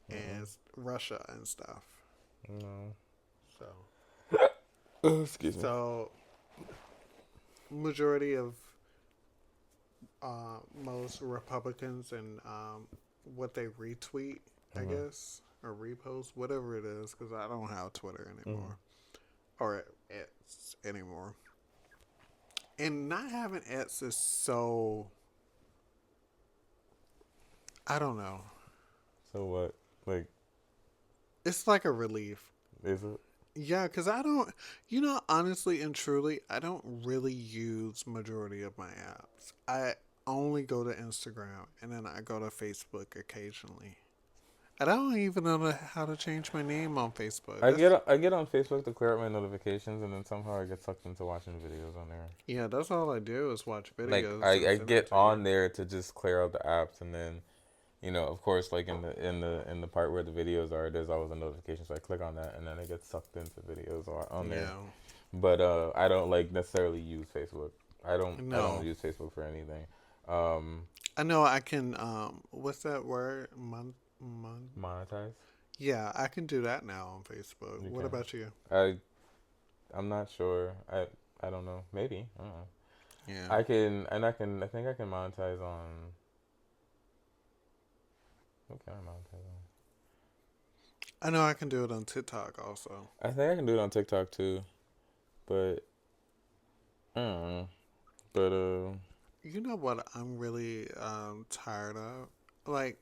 [SPEAKER 1] and
[SPEAKER 2] mm-mm,
[SPEAKER 1] Russia and stuff.
[SPEAKER 2] no.
[SPEAKER 1] So
[SPEAKER 2] Oh, excuse me.
[SPEAKER 1] so majority of most Republicans and what they retweet, I
[SPEAKER 2] hmm
[SPEAKER 1] guess, or repost, whatever it is, because I don't have Twitter
[SPEAKER 2] hmm
[SPEAKER 1] anymore or X anymore. And not having X is so, I don't know.
[SPEAKER 2] So what? Like,
[SPEAKER 1] It's like a relief.
[SPEAKER 2] is it?
[SPEAKER 1] Yeah, because I don't, honestly and truly, I don't really use majority of my apps. I only go to Instagram and then I go to Facebook occasionally. And I don't even know how to change my name on Facebook. That's
[SPEAKER 2] I get on Facebook to clear up my notifications, and then somehow I get sucked into watching videos on there.
[SPEAKER 1] yeah, that's all I do is watch
[SPEAKER 2] Like
[SPEAKER 1] videos and
[SPEAKER 2] I
[SPEAKER 1] send them
[SPEAKER 2] get
[SPEAKER 1] to you.
[SPEAKER 2] on there to just clear out the apps, and then of course, like in the part where the videos are, there's always a notification, so I click on that, and then I get sucked into videos on there.
[SPEAKER 1] Yeah,
[SPEAKER 2] But I don't like necessarily use Facebook. I don't
[SPEAKER 1] no,
[SPEAKER 2] use Facebook for anything. Um,
[SPEAKER 1] I know I can. What's that word?
[SPEAKER 2] Monetize.
[SPEAKER 1] Yeah, I can do that now on Facebook.
[SPEAKER 2] You
[SPEAKER 1] What
[SPEAKER 2] can.
[SPEAKER 1] about you?
[SPEAKER 2] I'm not sure. I don't know. Maybe. I don't know.
[SPEAKER 1] Yeah,
[SPEAKER 2] I can and I can. I think I can monetize on. What can I monetize on?
[SPEAKER 1] I know I can do it on TikTok also.
[SPEAKER 2] I think I can do it on TikTok too, but I don't know. But
[SPEAKER 1] You know what I'm really tired of? Like,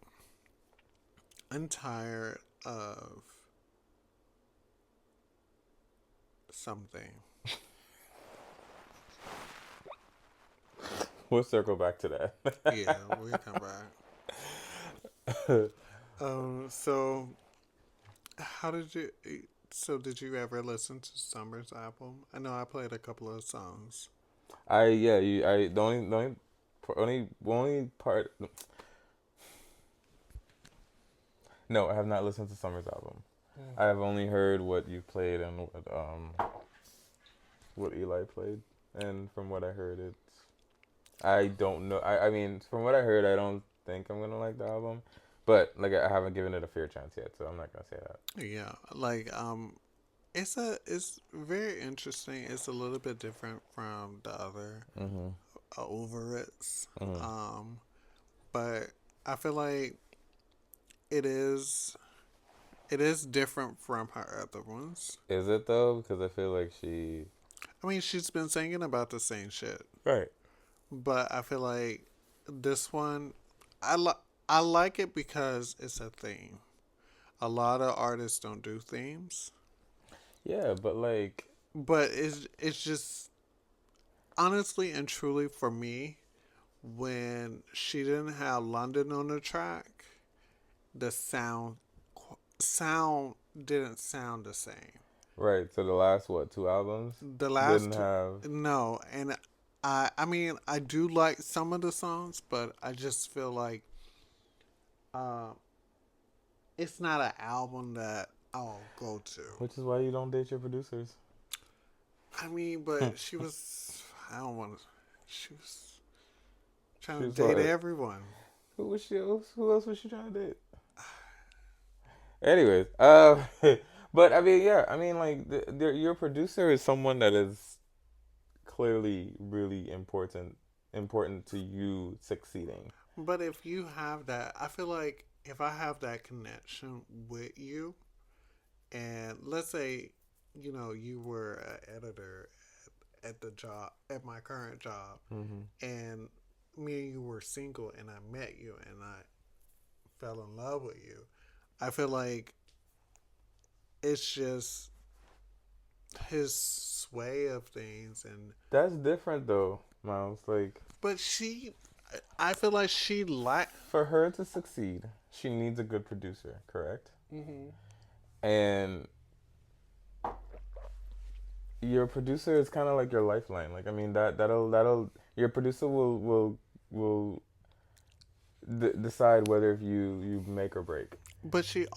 [SPEAKER 1] I'm tired of something.
[SPEAKER 2] we'll circle back to
[SPEAKER 1] Yeah,
[SPEAKER 2] that.
[SPEAKER 1] we come back. So how did you? So did you ever listen to Summer's album? I know I played a couple of songs.
[SPEAKER 2] I yeah you I the only part. No, I have not listened to Summer's album. I have only heard what you played and what what Eli played, and from what I heard, I don't know. I mean, from what I heard, I don't think I'm gonna like the album, but like I haven't given it a fair chance yet, so I'm not gonna say that.
[SPEAKER 1] Yeah, like it's very interesting. It's a little bit different from the other
[SPEAKER 2] Mhm.
[SPEAKER 1] over it's,
[SPEAKER 2] Mhm.
[SPEAKER 1] um, but I feel like it is it is different from her other ones.
[SPEAKER 2] Is it though? Because I feel like she.
[SPEAKER 1] I mean, she's been singing about the same shit,
[SPEAKER 2] Right.
[SPEAKER 1] but I feel like this one, I like I like it because it's a theme. A lot of artists don't do themes,
[SPEAKER 2] Yeah, but like.
[SPEAKER 1] but it's just honestly and truly for me when she didn't have London on the track, the sound didn't sound the same.
[SPEAKER 2] Right. So the last what 2 albums
[SPEAKER 1] The
[SPEAKER 2] didn't
[SPEAKER 1] last
[SPEAKER 2] have.
[SPEAKER 1] no, and I mean I do like some of the songs, but I just feel like uh, it's not an album that I'll go to.
[SPEAKER 2] Which is why you don't date your producers.
[SPEAKER 1] I mean, but she was I don't want to. She was
[SPEAKER 2] She
[SPEAKER 1] trying to
[SPEAKER 2] was
[SPEAKER 1] date
[SPEAKER 2] what?
[SPEAKER 1] everyone.
[SPEAKER 2] Who was she else? Who else was she trying to date? Anyways, but I mean, yeah, I mean, like, your producer is someone that is clearly really important to you succeeding.
[SPEAKER 1] But if you have that, I feel like if I have that connection with you, and let's say, you were an editor at the job, at my current job,
[SPEAKER 2] Mm-hmm.
[SPEAKER 1] and me and you were single, and I met you, and I fell in love with you, I feel like it's just his sway of things, and
[SPEAKER 2] That's different though, Miles. Like,
[SPEAKER 1] but I feel like she like.
[SPEAKER 2] for her to succeed, she needs a good producer, correct?
[SPEAKER 1] Hmm.
[SPEAKER 2] And your producer is kind of like your lifeline. Like, I mean, that'll your producer will decide whether if you make or break.
[SPEAKER 1] But she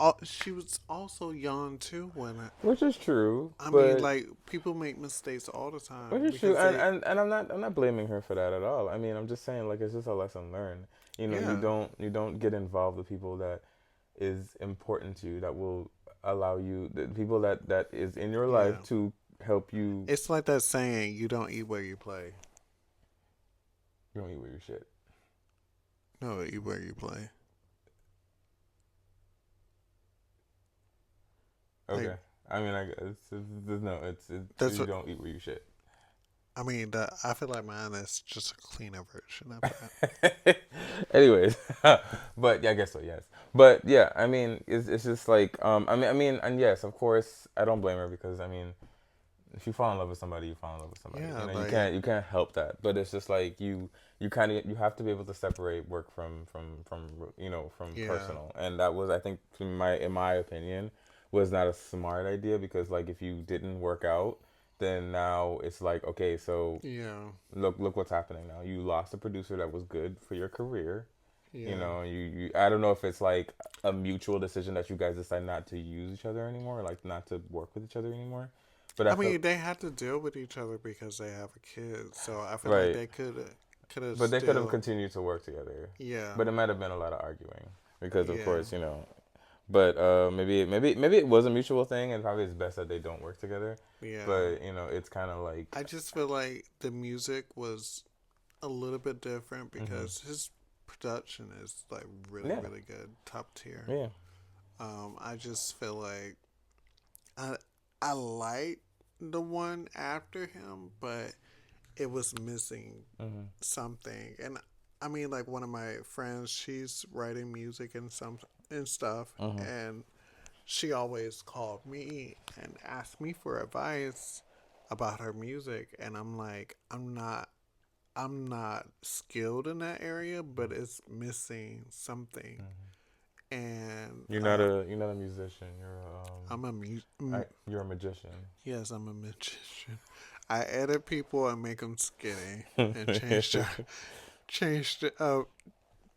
[SPEAKER 1] was also young too when
[SPEAKER 2] Which is true,
[SPEAKER 1] I mean,
[SPEAKER 2] but
[SPEAKER 1] like people make mistakes all the
[SPEAKER 2] which
[SPEAKER 1] time
[SPEAKER 2] is true,
[SPEAKER 1] because they,
[SPEAKER 2] and I'm not blaming her for that at all. I mean, I'm just saying like it's just a lesson learned. You know, you
[SPEAKER 1] yeah,
[SPEAKER 2] don't get involved with people that is important to you that will allow you the people that is in your
[SPEAKER 1] yeah.
[SPEAKER 2] life to help you.
[SPEAKER 1] It's like that saying, "You don't eat where you play."
[SPEAKER 2] You don't eat with your shit.
[SPEAKER 1] No, eat where you play. Like
[SPEAKER 2] Okay. I mean, I guess no,
[SPEAKER 1] that's
[SPEAKER 2] you
[SPEAKER 1] what
[SPEAKER 2] don't eat where you shit.
[SPEAKER 1] I mean. I feel like mine is just a cleaner version of that.
[SPEAKER 2] Anyways, but yeah, I guess so. Yes, but yeah, I mean, it's just like I mean, and yes, of course, I don't blame her because I mean, if you fall in love with somebody, you fall in love with somebody.
[SPEAKER 1] Yeah,
[SPEAKER 2] You know,
[SPEAKER 1] like
[SPEAKER 2] you can't help that. But it's just like you kind of you have to be able to separate work from from
[SPEAKER 1] yeah,
[SPEAKER 2] personal. And that was I think in my opinion was not a smart idea because like if you didn't work out, then now it's like okay, so
[SPEAKER 1] yeah,
[SPEAKER 2] look what's happening now. You lost a producer that was good for your career. You
[SPEAKER 1] yeah.
[SPEAKER 2] know, you I don't know if it's like a mutual decision that you guys decide not to use each other anymore, like not to work with each other anymore. But I
[SPEAKER 1] I
[SPEAKER 2] felt
[SPEAKER 1] mean, they had to deal with each other because they have a kid, so I feel like
[SPEAKER 2] right,
[SPEAKER 1] they could have
[SPEAKER 2] but they could have
[SPEAKER 1] still,
[SPEAKER 2] continued to work together.
[SPEAKER 1] yeah,
[SPEAKER 2] But it might have been a lot of arguing because, of
[SPEAKER 1] yeah,
[SPEAKER 2] course, But maybe it was a mutual thing, and probably it's best that they don't work together.
[SPEAKER 1] yeah.
[SPEAKER 2] But it's kind of like,
[SPEAKER 1] I just feel like the music was a little bit different
[SPEAKER 2] hmm
[SPEAKER 1] because his production is like really,
[SPEAKER 2] yeah,
[SPEAKER 1] really good, top tier.
[SPEAKER 2] yeah,
[SPEAKER 1] I just feel like I I like the one after him, but it was missing
[SPEAKER 2] hmm
[SPEAKER 1] something. And I mean, like one of my friends, she's writing music and stuff,
[SPEAKER 2] hmm
[SPEAKER 1] and she always called me and asked me for advice about her music, and I'm like, I'm not skilled in that area, but it's missing something. And
[SPEAKER 2] you're not a musician.
[SPEAKER 1] I'm a
[SPEAKER 2] You're a magician.
[SPEAKER 1] yes, I'm a magician. I edit people and make them skinny and change the,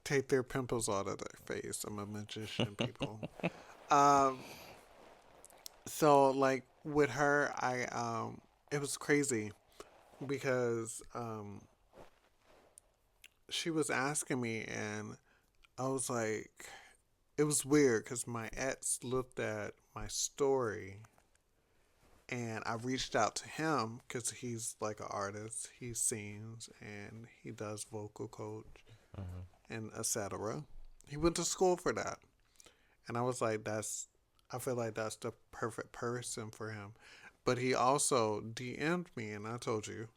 [SPEAKER 1] take their pimples out of their face. I'm a magician, people. Um, so like with her, I it was crazy because she was asking me, and I was like, it was weird because my ex looked at my story, and I reached out to him because he's like an artist. He sings and he does vocal coach
[SPEAKER 2] Hmm.
[SPEAKER 1] and etc. He went to school for that, and I was like, I feel like that's the perfect person for him. But he also DM'd me, and I told you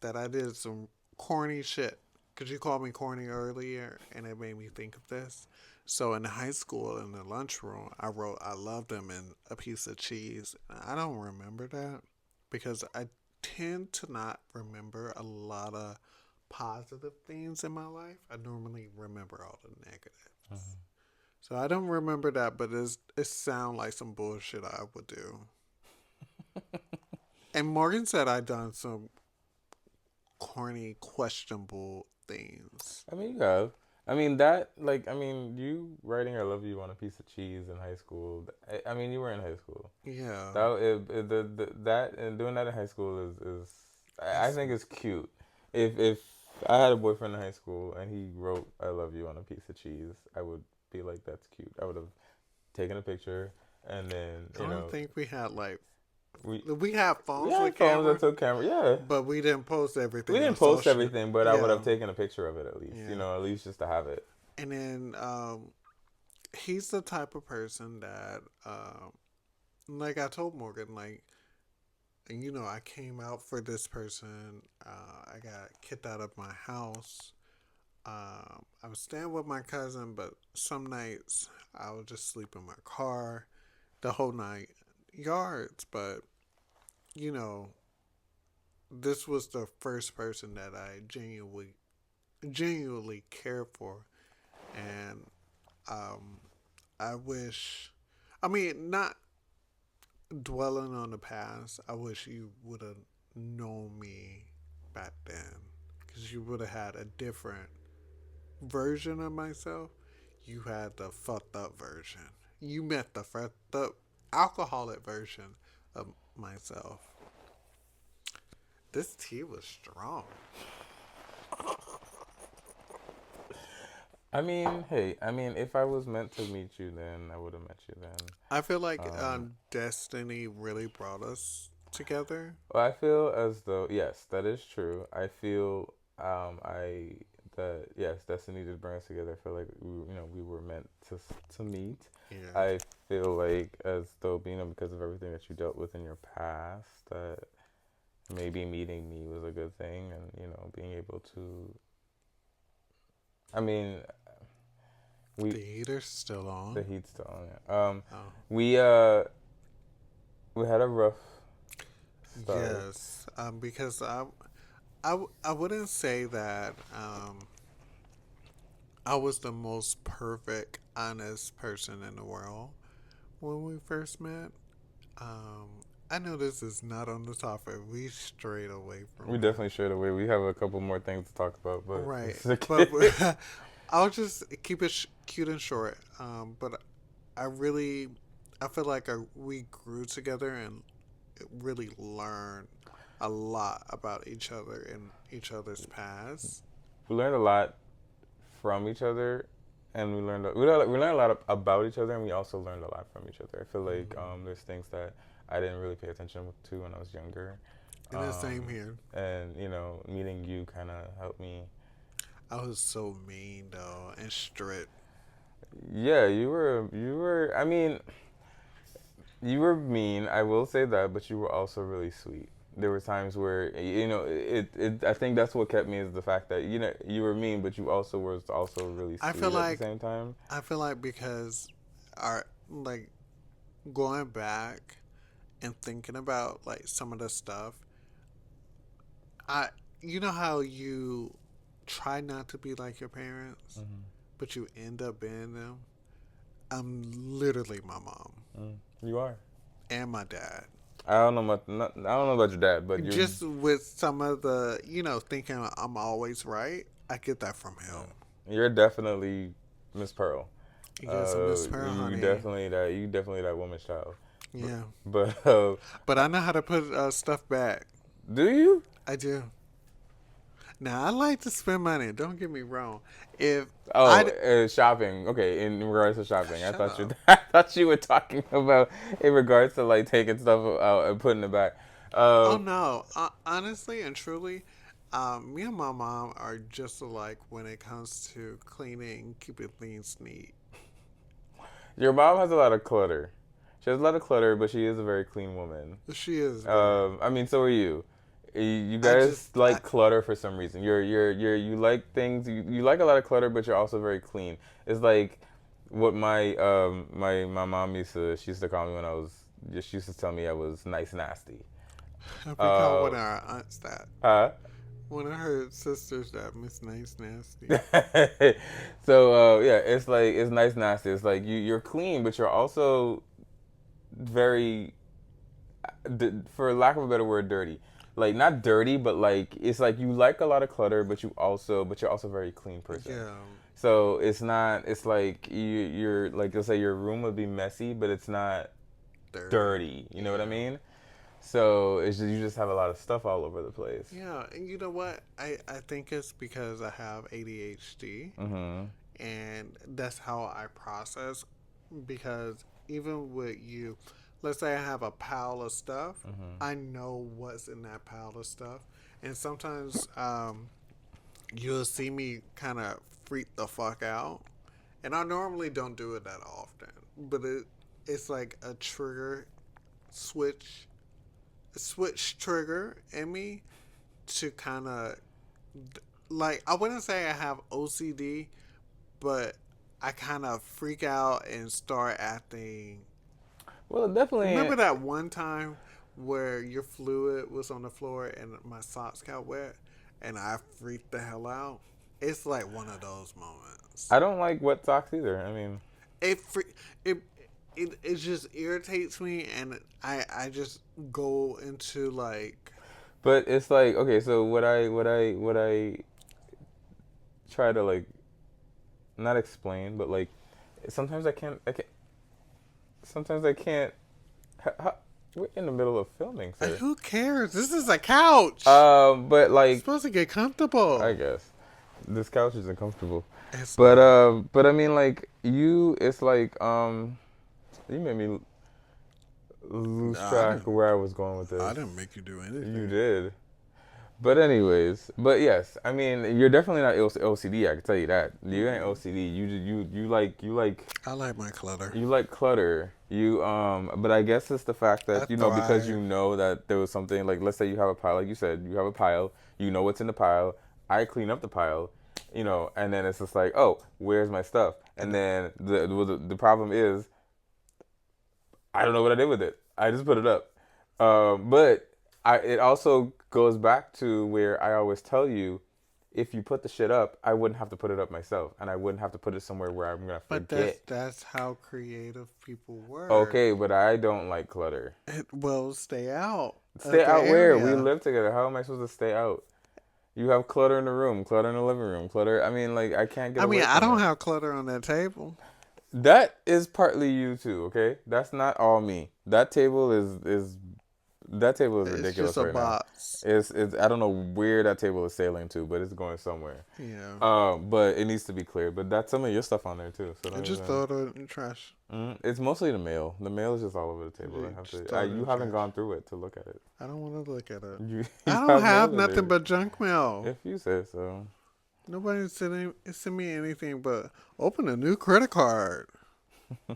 [SPEAKER 1] that I did some corny shit. Because you called me corny earlier, and it made me think of this. So in high school, in the lunchroom, I wrote, I loved him and a piece of cheese. I don't remember that because I tend to not remember a lot of positive things in my life. I normally remember all the negatives.
[SPEAKER 2] Hmm.
[SPEAKER 1] So I don't remember that, but it sounds like some bullshit I would do. And Morgan said I done some corny, questionable things.
[SPEAKER 2] I mean, you have. I mean that, like, I mean, you writing "I love you" on a piece of cheese in high school. I mean, you were in high school.
[SPEAKER 1] Yeah,
[SPEAKER 2] That and doing that in high school is I
[SPEAKER 1] it's
[SPEAKER 2] think it's cute. If I had a boyfriend in high school and he wrote "I love you" on a piece of cheese, I would be like, that's cute. I would have taken a picture and then
[SPEAKER 1] I don't think we had like
[SPEAKER 2] we
[SPEAKER 1] we had
[SPEAKER 2] we
[SPEAKER 1] phones
[SPEAKER 2] had
[SPEAKER 1] with
[SPEAKER 2] phones that
[SPEAKER 1] camera,
[SPEAKER 2] took camera. Yeah,
[SPEAKER 1] but we didn't post
[SPEAKER 2] we
[SPEAKER 1] everything on
[SPEAKER 2] didn't post
[SPEAKER 1] social.
[SPEAKER 2] everything, but I would
[SPEAKER 1] Yeah,
[SPEAKER 2] have taken a picture of it at least.
[SPEAKER 1] yeah.
[SPEAKER 2] At least just to have it.
[SPEAKER 1] And then he's the type of person that, like I told Morgan, like, and I came out for this person. I got kicked out of my house. I was staying with my cousin, but some nights I would just sleep in my car the whole night, yards. But you know, this was the first person that I genuinely cared for, and um, I wish. I mean, not dwelling on the past. I wish you would have known me back then, because you would have had a different version of myself. You had the fucked up version. You met the fucked up alcoholic version of myself. This tea was strong.
[SPEAKER 2] I mean, hey, I mean, if I was meant to meet you, then I would have met you then.
[SPEAKER 1] I feel like
[SPEAKER 2] Um,
[SPEAKER 1] destiny really brought us together.
[SPEAKER 2] well, I feel as though yes, that is true. I feel I that yes, destiny did bring us together. I feel like we were meant to meet.
[SPEAKER 1] Yeah.
[SPEAKER 2] I feel like as though because of everything that you dealt with in your past, that maybe meeting me was a good thing, and being able to. I mean, we
[SPEAKER 1] The heater's still
[SPEAKER 2] the
[SPEAKER 1] on.
[SPEAKER 2] heat's still on.
[SPEAKER 1] Oh.
[SPEAKER 2] We we had a rough start.
[SPEAKER 1] Yes. Because I wouldn't say that I was the most perfect, honest person in the world when we first met. Um, I know this is not on the topic. We strayed away
[SPEAKER 2] We
[SPEAKER 1] from it.
[SPEAKER 2] definitely shared away. We have a couple more things to talk about, but
[SPEAKER 1] Right.
[SPEAKER 2] it's
[SPEAKER 1] But
[SPEAKER 2] okay.
[SPEAKER 1] I'll just keep it cute and short. But I feel like we grew together and really learned a lot about each other and each other's past.
[SPEAKER 2] We learned a lot from each other, and we learned a lot about each other, and we also learned a lot from each other. I feel like
[SPEAKER 1] Hmm.
[SPEAKER 2] there's things that I didn't really pay attention to when I was younger,
[SPEAKER 1] And the same here.
[SPEAKER 2] and meeting you kind of helped me.
[SPEAKER 1] I was so mean though and strict.
[SPEAKER 2] Yeah, you were. I mean, you were mean, I will say that, but you were also really sweet. There were times where I think that's what kept me is the fact that you were mean, but you also was also really
[SPEAKER 1] I feel
[SPEAKER 2] sweet at the
[SPEAKER 1] like
[SPEAKER 2] same time.
[SPEAKER 1] I feel like because our like going back and thinking about like some of the stuff, I you know how you try not to be like your parents,
[SPEAKER 2] Hmm.
[SPEAKER 1] but you end up being them. I'm literally my mom
[SPEAKER 2] You are.
[SPEAKER 1] and my dad.
[SPEAKER 2] I don't know about your dad, but you're
[SPEAKER 1] Just with some of the, thinking I'm always right, I get that from him.
[SPEAKER 2] uh, you're definitely Miss Pearl.
[SPEAKER 1] Yes, I'm Miss Pearl,
[SPEAKER 2] You
[SPEAKER 1] honey.
[SPEAKER 2] definitely that woman's child.
[SPEAKER 1] Yeah.
[SPEAKER 2] But
[SPEAKER 1] But I know how to put stuff back.
[SPEAKER 2] do you?
[SPEAKER 1] I do. Now, I like to spend money. Don't get me wrong. If I.
[SPEAKER 2] Oh, shopping. Okay, in regards to shopping,
[SPEAKER 1] Shut up.
[SPEAKER 2] I thought you were talking about in regards to like taking stuff out and putting it back.
[SPEAKER 1] Oh,
[SPEAKER 2] Uh,
[SPEAKER 1] no. Honestly and truly, me and my mom are just alike when it comes to cleaning, keeping things neat.
[SPEAKER 2] your mom has a lot of clutter. She has a lot of clutter, but she is a very clean woman.
[SPEAKER 1] She is very.
[SPEAKER 2] I mean, so are you. You
[SPEAKER 1] I
[SPEAKER 2] guys
[SPEAKER 1] just.
[SPEAKER 2] like clutter for some reason. You like things. You like a lot of clutter, but you're also very clean. It's like what my mom she used to call me when I was. She used to tell me I was nice nasty.
[SPEAKER 1] We call one
[SPEAKER 2] Uh,
[SPEAKER 1] of our aunts that.
[SPEAKER 2] huh?
[SPEAKER 1] One of her sisters that Miss Nice Nasty.
[SPEAKER 2] So yeah, it's like it's nice nasty. It's like you're clean, but you're also very, for lack of a better word, dirty. Like not dirty, but like it's like you like a lot of clutter, but you're also a very clean person.
[SPEAKER 1] Yeah.
[SPEAKER 2] So it's not. It's like you're like let's say your room would be messy, but it's not
[SPEAKER 1] Dirty.
[SPEAKER 2] dirty. You know what I
[SPEAKER 1] Yeah.
[SPEAKER 2] mean? So it's just, you just have a lot of stuff all over the place.
[SPEAKER 1] Yeah, and you know what? I think it's because I have ADHD,
[SPEAKER 2] Mhm.
[SPEAKER 1] and that's how I process. Because even with you, let's say I have a pile of stuff,
[SPEAKER 2] Mhm.
[SPEAKER 1] I know what's in that pile of stuff. And sometimes you'll see me kind of freak the fuck out. And I normally don't do it that often, but it's like a trigger switch trigger in me to kind of, like, I wouldn't say I have OCD, but I kind of freak out and start acting.
[SPEAKER 2] Well, it definitely.
[SPEAKER 1] Remember that one time where your fluid was on the floor and my socks got wet and I freaked the hell out? It's like one of those moments.
[SPEAKER 2] I don't like wet socks either. I mean,
[SPEAKER 1] It it it just irritates me, and I just go into like.
[SPEAKER 2] but it's like okay. So what I try to like not explain, but like sometimes I can't. Sometimes I can't. We're in the middle of filming, sir.
[SPEAKER 1] Who cares? This is a couch.
[SPEAKER 2] But
[SPEAKER 1] You're
[SPEAKER 2] like
[SPEAKER 1] supposed to get
[SPEAKER 2] I
[SPEAKER 1] comfortable.
[SPEAKER 2] guess this couch is uncomfortable.
[SPEAKER 1] It's not.
[SPEAKER 2] But I mean like you. It's like you made me lose
[SPEAKER 1] Nah,
[SPEAKER 2] track of where I was going with
[SPEAKER 1] I
[SPEAKER 2] this.
[SPEAKER 1] didn't make you do
[SPEAKER 2] You
[SPEAKER 1] anything.
[SPEAKER 2] did. But anyways, but yes, I mean you're definitely not OCD. I can tell you that you ain't
[SPEAKER 1] Mm-mm.
[SPEAKER 2] OCD.
[SPEAKER 1] I like my clutter.
[SPEAKER 2] You like clutter. But I guess it's the fact
[SPEAKER 1] I
[SPEAKER 2] that because
[SPEAKER 1] thrive.
[SPEAKER 2] you know that there was something like let's say you have a pile, like you said, you have a pile. You know what's in the pile. I clean up the pile, and then it's just like, oh, where's my stuff? And
[SPEAKER 1] And
[SPEAKER 2] then the problem is I don't know what I did with it. I just put it up. But it also goes back to where I always tell you, if you put the shit up, I wouldn't have to put it up myself, and I wouldn't have to put it somewhere where I'm gonna
[SPEAKER 1] but
[SPEAKER 2] forget.
[SPEAKER 1] that's how creative people work.
[SPEAKER 2] Okay, but I don't like clutter.
[SPEAKER 1] Well, stay out of
[SPEAKER 2] Stay
[SPEAKER 1] the
[SPEAKER 2] out where? We
[SPEAKER 1] area.
[SPEAKER 2] live together. How am I supposed to stay out? You have clutter in the room, clutter in the living room, clutter. I mean, like I can't get
[SPEAKER 1] I mean,
[SPEAKER 2] away
[SPEAKER 1] I
[SPEAKER 2] from
[SPEAKER 1] don't
[SPEAKER 2] it.
[SPEAKER 1] have clutter on that table.
[SPEAKER 2] That is partly you too. Okay, that's not all me. That table is
[SPEAKER 1] It's just
[SPEAKER 2] ridiculous
[SPEAKER 1] a
[SPEAKER 2] right now.
[SPEAKER 1] box.
[SPEAKER 2] It's I don't know where that table is sailing to, but it's going somewhere.
[SPEAKER 1] Yeah.
[SPEAKER 2] But it needs to be clear. But that's some of your stuff on there too. So
[SPEAKER 1] I
[SPEAKER 2] don't
[SPEAKER 1] just
[SPEAKER 2] even.
[SPEAKER 1] throw it in the trash.
[SPEAKER 2] It's mostly the mail. The mail is just all over the table. I
[SPEAKER 1] You
[SPEAKER 2] have
[SPEAKER 1] just
[SPEAKER 2] to.
[SPEAKER 1] throw it in
[SPEAKER 2] You
[SPEAKER 1] the
[SPEAKER 2] haven't
[SPEAKER 1] trash.
[SPEAKER 2] gone through it to look at it.
[SPEAKER 1] I don't want to look at it.
[SPEAKER 2] You
[SPEAKER 1] I don't
[SPEAKER 2] have
[SPEAKER 1] have
[SPEAKER 2] mail in
[SPEAKER 1] nothing
[SPEAKER 2] there.
[SPEAKER 1] but junk mail.
[SPEAKER 2] If you say so.
[SPEAKER 1] Nobody send me anything but open a new credit card. I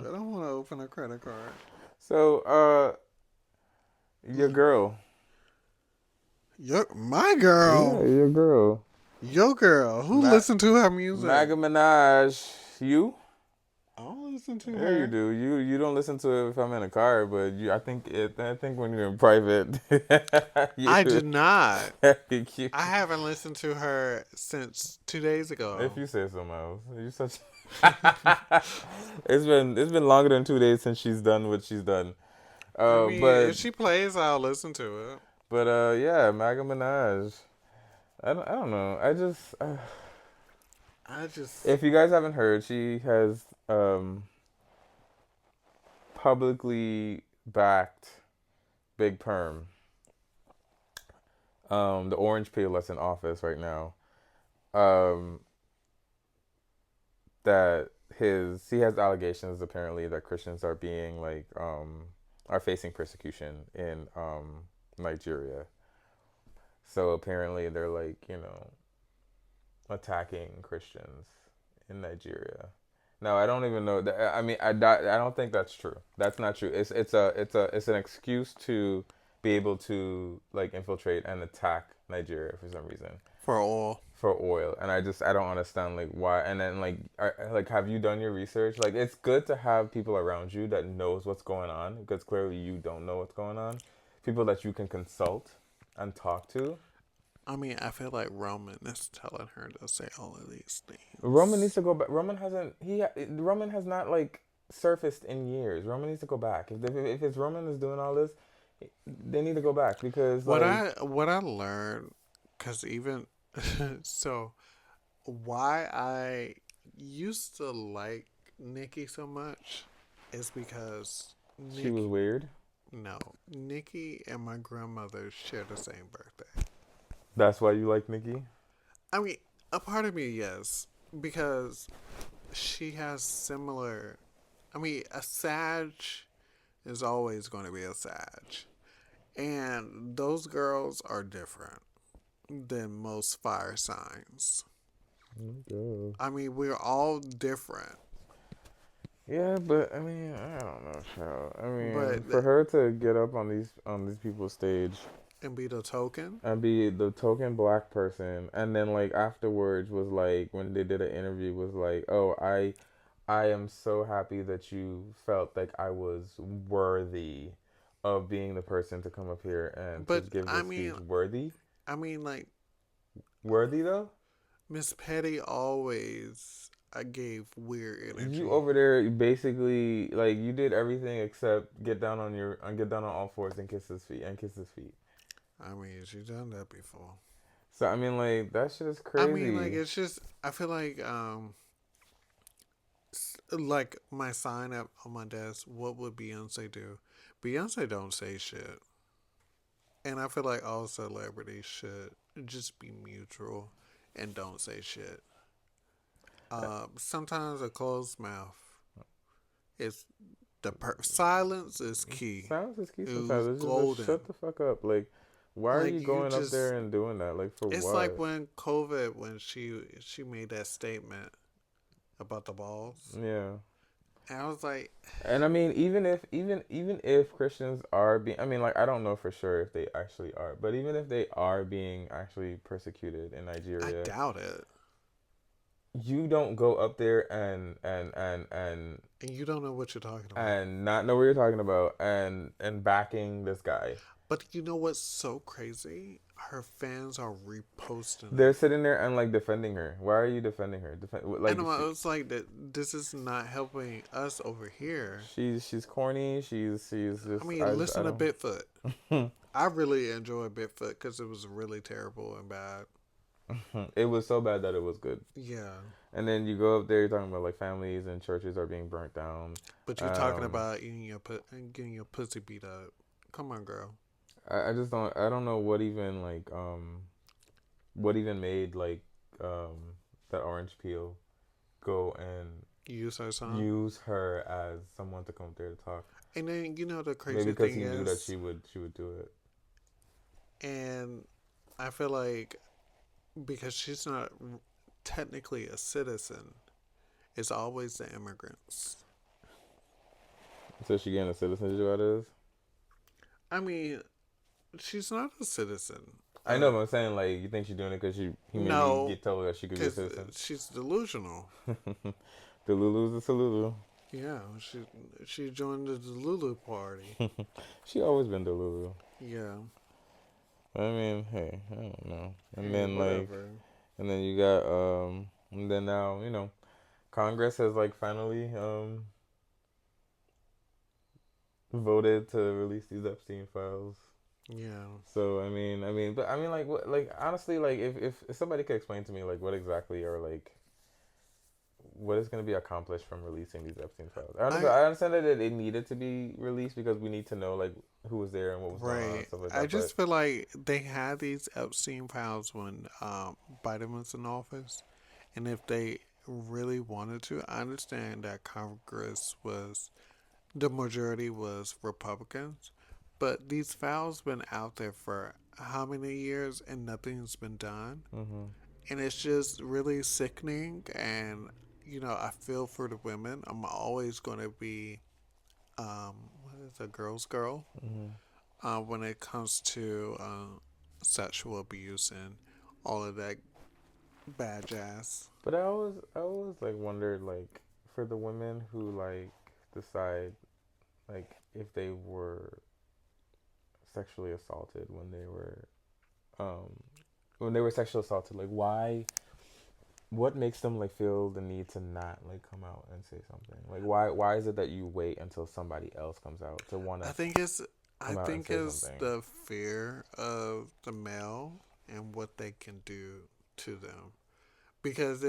[SPEAKER 1] don't want to open a credit card.
[SPEAKER 2] So, your girl.
[SPEAKER 1] My
[SPEAKER 2] Yeah,
[SPEAKER 1] girl.
[SPEAKER 2] your girl.
[SPEAKER 1] Your girl. Who
[SPEAKER 2] Ma-
[SPEAKER 1] listen to her music?
[SPEAKER 2] MAGA Minaj. You?
[SPEAKER 1] I don't listen to
[SPEAKER 2] Yeah, you
[SPEAKER 1] her.
[SPEAKER 2] do. You don't listen to it if I'm in a car, but I think when you're in private, you,
[SPEAKER 1] I did not.
[SPEAKER 2] you
[SPEAKER 1] I haven't listened to her since 2 days
[SPEAKER 2] if
[SPEAKER 1] ago.
[SPEAKER 2] you say so, Miles. You such. It's been longer than 2 days since she's done what she's done.
[SPEAKER 1] I
[SPEAKER 2] Uh,
[SPEAKER 1] mean,
[SPEAKER 2] but
[SPEAKER 1] if she plays, I'll listen to it.
[SPEAKER 2] yeah, MAGA Minaj. I don't know.
[SPEAKER 1] I just.
[SPEAKER 2] If you guys haven't heard, she has publicly backed Big Perm, the orange peel that's in office right now, um, that he has allegations apparently that Christians are being like are facing persecution in Nigeria. So apparently they're like, attacking Christians in Nigeria. No, I don't even know. I mean, I don't think that's true. That's not true. It's an excuse to be able to like infiltrate and attack Nigeria for some reason
[SPEAKER 1] For all.
[SPEAKER 2] for oil. And I don't understand like why. And then like have you done your research? Like it's good to have people around you that knows what's going on because clearly you don't know what's going on. People that you can consult and talk to.
[SPEAKER 1] I mean, I feel like Roman is telling her to say all of these
[SPEAKER 2] Roman needs
[SPEAKER 1] things.
[SPEAKER 2] to go back. Roman has not like surfaced in years. Roman needs to go back. If it's Roman is doing all this, they need to go back because like
[SPEAKER 1] What I learned, cause even so, why I used to like Nikki so much is because
[SPEAKER 2] she was
[SPEAKER 1] Nick
[SPEAKER 2] weird.
[SPEAKER 1] no Nikki and my grandmother share the same birthday.
[SPEAKER 2] That's why you like Nikki.
[SPEAKER 1] I mean, a part of me, yes, because she has similar. I mean, a Sag is always going to be a Sag, and those girls are different than most fire signs.
[SPEAKER 2] Okay.
[SPEAKER 1] I mean, we're all different,
[SPEAKER 2] Yeah, but I mean, I don't know, child. I mean,
[SPEAKER 1] but
[SPEAKER 2] for her to get up on these people's stage
[SPEAKER 1] and be the token.
[SPEAKER 2] and be the token black person, and then like afterwards was like when they did an interview was like, oh, I am so happy that you felt like I was worthy of being the person to come up here and to
[SPEAKER 1] But
[SPEAKER 2] give this speech. Worthy,
[SPEAKER 1] I mean, like
[SPEAKER 2] worthy though.
[SPEAKER 1] Miss Petty always gave weird
[SPEAKER 2] You
[SPEAKER 1] energy.
[SPEAKER 2] over there basically like you did everything except get down on all fours and kiss his feet.
[SPEAKER 1] I mean, she's done that before.
[SPEAKER 2] So I mean, like that shit is
[SPEAKER 1] I mean, like
[SPEAKER 2] crazy.
[SPEAKER 1] it's just I feel like my sign up on my desk. What would Beyonce do? Beyonce don't say shit, and I feel like all celebrities should just be mutual and don't say shit. Sometimes a closed mouth is silence is key.
[SPEAKER 2] Silence is key
[SPEAKER 1] It
[SPEAKER 2] sometimes.
[SPEAKER 1] was
[SPEAKER 2] It's just
[SPEAKER 1] golden.
[SPEAKER 2] shut the fuck up. Like, why are
[SPEAKER 1] Like
[SPEAKER 2] you
[SPEAKER 1] you
[SPEAKER 2] going up
[SPEAKER 1] just,
[SPEAKER 2] there and doing that? Like, for
[SPEAKER 1] it's like
[SPEAKER 2] what?
[SPEAKER 1] when COVID when she made that statement about the balls,
[SPEAKER 2] Yeah.
[SPEAKER 1] and I was like,
[SPEAKER 2] And I mean, even if Christians are being, I mean, like, I don't know for sure if they actually are, but even if they are being actually persecuted in
[SPEAKER 1] I
[SPEAKER 2] Nigeria,
[SPEAKER 1] doubt it,
[SPEAKER 2] you don't go up there
[SPEAKER 1] and you don't know what you're talking about.
[SPEAKER 2] and not know what you're talking about and backing this guy.
[SPEAKER 1] But you know what's so crazy? Her fans are reposting
[SPEAKER 2] They're
[SPEAKER 1] it.
[SPEAKER 2] sitting there and like defending her. Why are you defending her?
[SPEAKER 1] And I was like, that this is not helping us over here.
[SPEAKER 2] she's corny. She's
[SPEAKER 1] I
[SPEAKER 2] just
[SPEAKER 1] mean,
[SPEAKER 2] I
[SPEAKER 1] listen to
[SPEAKER 2] don't.
[SPEAKER 1] Bigfoot. I really enjoyed Bigfoot because it was really terrible and bad.
[SPEAKER 2] It was so bad that it was good.
[SPEAKER 1] Yeah,
[SPEAKER 2] And then you go up there, you're talking about like families and churches are being burnt down.
[SPEAKER 1] but you're talking
[SPEAKER 2] Um,
[SPEAKER 1] about getting your pussy beat up. Come on, girl.
[SPEAKER 2] I just don't I don't know what even made that orange peel go and
[SPEAKER 1] You use her song,
[SPEAKER 2] use her as someone to come up there to talk.
[SPEAKER 1] and then you know the
[SPEAKER 2] Maybe
[SPEAKER 1] crazy
[SPEAKER 2] because
[SPEAKER 1] thing
[SPEAKER 2] he knew that
[SPEAKER 1] is,
[SPEAKER 2] she would do it.
[SPEAKER 1] and I feel like because she's not technically a citizen, it's always the immigrants.
[SPEAKER 2] So she getting a citizenship out of this.
[SPEAKER 1] I mean, she's not a citizen.
[SPEAKER 2] I know, but I'm saying like you think she's doing it because he maybe
[SPEAKER 1] No,
[SPEAKER 2] get told her that she could be a
[SPEAKER 1] because
[SPEAKER 2] citizen.
[SPEAKER 1] she's delusional.
[SPEAKER 2] The Lulu's the Lulu.
[SPEAKER 1] Yeah, she joined the Lulu party.
[SPEAKER 2] She always been the Lulu.
[SPEAKER 1] Yeah.
[SPEAKER 2] I mean, hey, I don't know. And
[SPEAKER 1] Hey,
[SPEAKER 2] then like,
[SPEAKER 1] whatever.
[SPEAKER 2] and then you got and then now Congress has like finally voted to release these Epstein files.
[SPEAKER 1] Yeah.
[SPEAKER 2] So but I mean, like, honestly, like, if somebody could explain to me, like, what exactly are like, what is going to be accomplished from releasing these Epstein files?
[SPEAKER 1] I
[SPEAKER 2] I understand that it needed to be released because we need to know like who was there and what was going on and
[SPEAKER 1] right.
[SPEAKER 2] stuff like
[SPEAKER 1] I
[SPEAKER 2] that. But
[SPEAKER 1] just feel like they had these Epstein files when Biden was in office, and if they really wanted to, I understand that Congress was the majority was Republicans, but these files been out there for how many years and nothing's been done,
[SPEAKER 2] hmm
[SPEAKER 1] and it's just really sickening. And I feel for the women. I'm always going to be what is a girl's girl
[SPEAKER 2] hmm
[SPEAKER 1] when it comes to sexual abuse and all of that bad jazz.
[SPEAKER 2] but I always like wondered like for the women who like decide like if they were sexually assaulted um when they were sexually assaulted, like why, what makes them like feel the need to not like come out and say something? Like why is it that you wait until somebody else comes out to want
[SPEAKER 1] I
[SPEAKER 2] to
[SPEAKER 1] think it's I
[SPEAKER 2] come out and
[SPEAKER 1] think
[SPEAKER 2] say
[SPEAKER 1] it's
[SPEAKER 2] something?
[SPEAKER 1] the fear of the male and what they can do to them. Because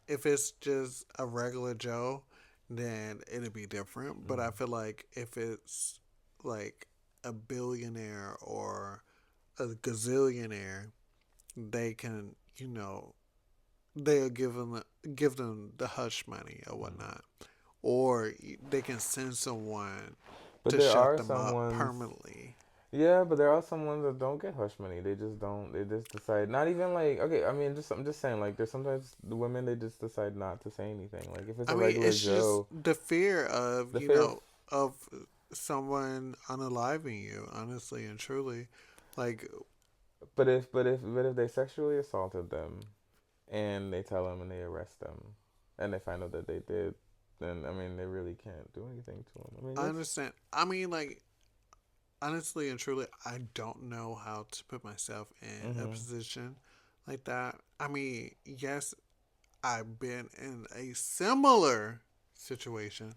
[SPEAKER 1] if it's just a regular Joe, then it'd be different. But I
[SPEAKER 2] Mm-hmm.
[SPEAKER 1] feel like if it's like a billionaire or a gazillionaire, they can, they'll give them the hush money or
[SPEAKER 2] Mm-hmm.
[SPEAKER 1] whatnot, or they can send someone
[SPEAKER 2] But
[SPEAKER 1] to
[SPEAKER 2] there
[SPEAKER 1] shut
[SPEAKER 2] are
[SPEAKER 1] them
[SPEAKER 2] some
[SPEAKER 1] up
[SPEAKER 2] ones,
[SPEAKER 1] permanently.
[SPEAKER 2] yeah, but there are some ones that don't get hush money. They just don't. They just decide not even like okay. I mean, just I'm just saying like there's sometimes the women they just decide not to say anything. Like if it's
[SPEAKER 1] I
[SPEAKER 2] a
[SPEAKER 1] mean,
[SPEAKER 2] regular
[SPEAKER 1] it's just
[SPEAKER 2] Joe,
[SPEAKER 1] the fear of
[SPEAKER 2] the fear of
[SPEAKER 1] of someone unaliving you, honestly and truly. Like,
[SPEAKER 2] but if they sexually assaulted them and they tell them and they arrest them and they find out that they did, then I mean they really can't do anything to them. I mean
[SPEAKER 1] I
[SPEAKER 2] yes.
[SPEAKER 1] understand. I mean, like, honestly and truly, I don't know how to put myself in a
[SPEAKER 2] Mhm.
[SPEAKER 1] position like that. I mean, yes, I've been in a similar situation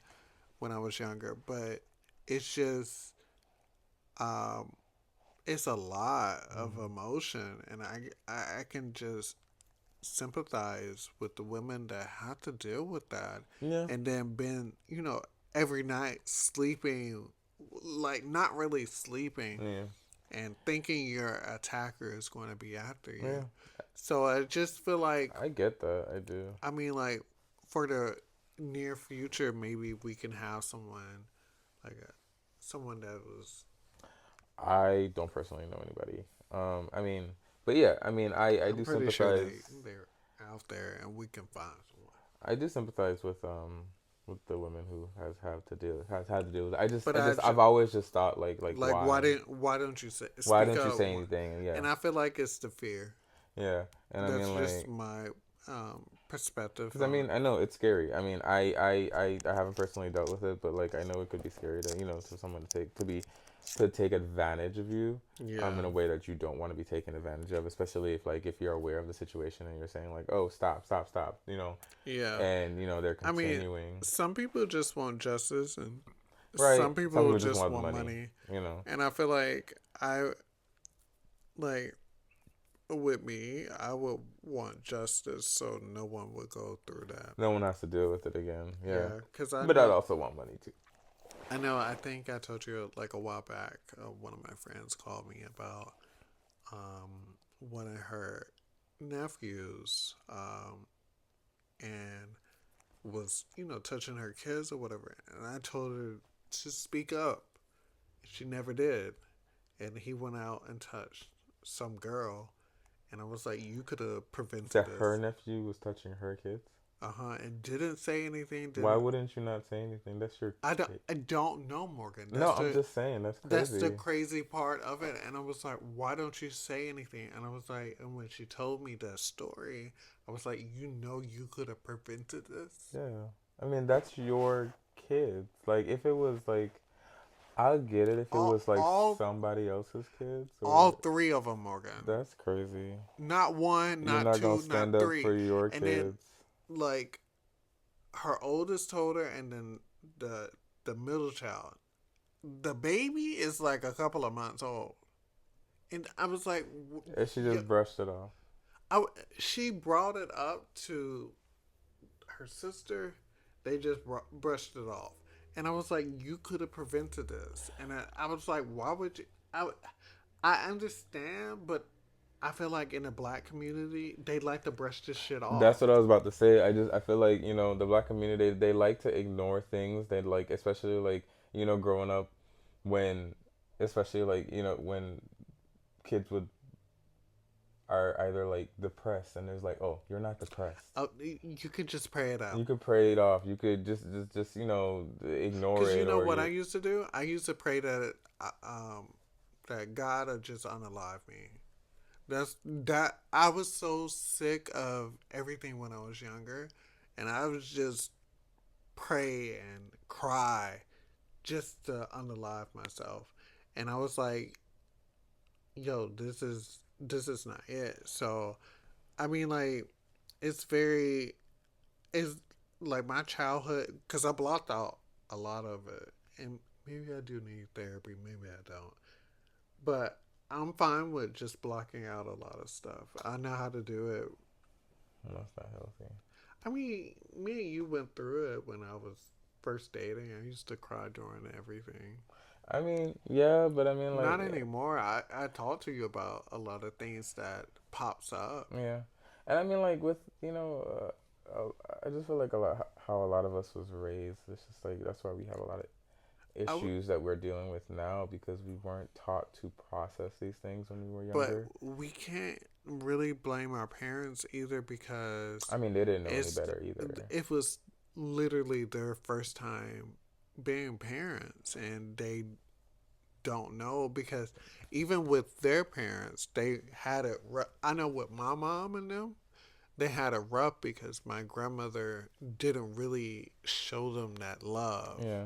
[SPEAKER 1] when I was younger, but it's just, um, it's a lot of
[SPEAKER 2] Mhm.
[SPEAKER 1] emotion, and I can just sympathize with the women that have to deal with that,
[SPEAKER 2] Yeah.
[SPEAKER 1] and then been every night sleeping, like not really sleeping,
[SPEAKER 2] Yeah.
[SPEAKER 1] and thinking your attacker is going to be after you.
[SPEAKER 2] Yeah.
[SPEAKER 1] So I just feel like,
[SPEAKER 2] I get that. I do.
[SPEAKER 1] I mean, like for the near future, maybe we can have someone like someone that was.
[SPEAKER 2] I don't personally know anybody. I mean, but yeah, I mean, I
[SPEAKER 1] I'm
[SPEAKER 2] do
[SPEAKER 1] pretty sure
[SPEAKER 2] sympathize.
[SPEAKER 1] they're out there, and we can find someone.
[SPEAKER 2] I do sympathize with the women who has had to deal with it.
[SPEAKER 1] But I
[SPEAKER 2] I've always just thought like
[SPEAKER 1] like
[SPEAKER 2] why
[SPEAKER 1] why don't you say
[SPEAKER 2] why
[SPEAKER 1] speak
[SPEAKER 2] don't you
[SPEAKER 1] up?
[SPEAKER 2] say anything? Yeah,
[SPEAKER 1] And I feel like it's the fear.
[SPEAKER 2] yeah, and I
[SPEAKER 1] That's
[SPEAKER 2] mean
[SPEAKER 1] just
[SPEAKER 2] like
[SPEAKER 1] my perspective
[SPEAKER 2] because I
[SPEAKER 1] on.
[SPEAKER 2] mean I know it's scary. I mean I haven't personally dealt with it, but like I know it could be scary to to someone to take advantage of you in
[SPEAKER 1] Yeah,
[SPEAKER 2] a way that you don't want to be taken advantage of, especially if you're aware of the situation and you're saying like oh stop
[SPEAKER 1] yeah.
[SPEAKER 2] and they're
[SPEAKER 1] I mean,
[SPEAKER 2] continuing.
[SPEAKER 1] some people just want justice, and
[SPEAKER 2] Right.
[SPEAKER 1] some
[SPEAKER 2] Some
[SPEAKER 1] people
[SPEAKER 2] people just
[SPEAKER 1] just
[SPEAKER 2] want the
[SPEAKER 1] want
[SPEAKER 2] money,
[SPEAKER 1] money.
[SPEAKER 2] you know.
[SPEAKER 1] And I feel like like with me, I would want justice, so no one would go through that.
[SPEAKER 2] No one has to deal with it again. Yeah.
[SPEAKER 1] Yeah, because I
[SPEAKER 2] But I'd
[SPEAKER 1] know
[SPEAKER 2] also want money too.
[SPEAKER 1] I think I told you like a while back. One of my friends called me about one of her nephews, and was touching her kids or whatever. And I told her to speak up. She never did. And he went out and touched some girl, and I was like, you could have prevented
[SPEAKER 2] That her
[SPEAKER 1] this.
[SPEAKER 2] nephew was touching her kids.
[SPEAKER 1] And didn't say anything.
[SPEAKER 2] Why
[SPEAKER 1] Didn't
[SPEAKER 2] wouldn't you not say anything? That's your kid.
[SPEAKER 1] I don't know, Morgan.
[SPEAKER 2] No, I'm just saying that's
[SPEAKER 1] That's the
[SPEAKER 2] crazy.
[SPEAKER 1] crazy part of it. And I was like, why don't you say anything? And I was like, and when she told me the story, I was like, you could have prevented this.
[SPEAKER 2] Yeah. I mean, that's your kids. Like if it was like I'll get it if it
[SPEAKER 1] All
[SPEAKER 2] was like
[SPEAKER 1] all
[SPEAKER 2] somebody else's kids
[SPEAKER 1] all
[SPEAKER 2] or
[SPEAKER 1] three of them, Morgan.
[SPEAKER 2] that's crazy.
[SPEAKER 1] Not one,
[SPEAKER 2] You're
[SPEAKER 1] not
[SPEAKER 2] not gonna
[SPEAKER 1] two,
[SPEAKER 2] stand
[SPEAKER 1] not
[SPEAKER 2] up for
[SPEAKER 1] three.
[SPEAKER 2] your
[SPEAKER 1] And then
[SPEAKER 2] kids.
[SPEAKER 1] like her oldest told her, and then the middle child. The baby is like a couple of months old, and I was like,
[SPEAKER 2] And she
[SPEAKER 1] yeah.
[SPEAKER 2] just brushed it off.
[SPEAKER 1] She brought it up to her sister, they just brushed it off. And I was like, you could have prevented this. And I was like, why would you? I understand, but I feel like in the black community, they like to brush this shit
[SPEAKER 2] That's
[SPEAKER 1] off.
[SPEAKER 2] what I was about to say. I feel like, the black community, they like to ignore things. They like, especially like, growing up, when, especially like, when kids would are either like depressed, and there's like, oh, you're not depressed.
[SPEAKER 1] You could just pray it
[SPEAKER 2] You
[SPEAKER 1] out.
[SPEAKER 2] could pray it off. You could just ignore
[SPEAKER 1] Cause you
[SPEAKER 2] it,
[SPEAKER 1] know
[SPEAKER 2] or
[SPEAKER 1] what I
[SPEAKER 2] you.
[SPEAKER 1] used to do? I used to pray that God would just unalive me. That I was so sick of everything when I was younger, and I was just pray and cry just to unalive myself. And I was like, yo, this is not it. So I mean, like, it's very it's like my childhood because I blocked out a lot of it, and maybe I do need therapy, maybe I don't, but I'm fine with just blocking out a lot of stuff. I know how to do it.
[SPEAKER 2] That's not healthy.
[SPEAKER 1] I mean, me and you went through it when I was first dating. I used to cry during everything.
[SPEAKER 2] I mean, yeah, but I mean,
[SPEAKER 1] Not
[SPEAKER 2] like,
[SPEAKER 1] anymore. I talked to you about a lot of things that pops up.
[SPEAKER 2] yeah, and I mean, like, with I just feel like a lot how a lot of us was raised. It's just like that's why we have a lot of
[SPEAKER 1] I w-
[SPEAKER 2] issues that we're dealing with now, because we weren't taught to process these things when we were
[SPEAKER 1] but
[SPEAKER 2] younger.
[SPEAKER 1] we can't really blame our parents either
[SPEAKER 2] I
[SPEAKER 1] because
[SPEAKER 2] mean, they didn't know any
[SPEAKER 1] it's
[SPEAKER 2] better either.
[SPEAKER 1] it was literally their first time being parents, and they don't know because even with their parents, they had it. I know with my mom and them, they had it rough because my grandmother didn't really show them that love.
[SPEAKER 2] Yeah.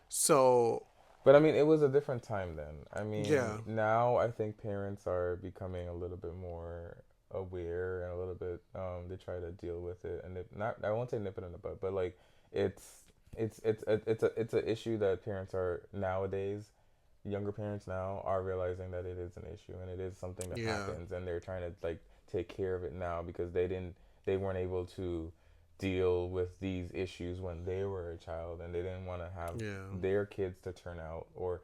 [SPEAKER 1] So
[SPEAKER 2] But I mean, it was a different time then. I mean,
[SPEAKER 1] yeah,
[SPEAKER 2] now I think parents are becoming a little bit more aware, and a little bit they try to deal with it, and not, I won't say nip it in the bud, but like it's it's a issue that parents are nowadays, younger parents now are realizing that it is an issue, and it is something that
[SPEAKER 1] yeah,
[SPEAKER 2] happens, and they're trying to like take care of it now, because they weren't able to deal with these issues when they were a child, and they didn't want to have
[SPEAKER 1] yeah,
[SPEAKER 2] their kids to turn out, or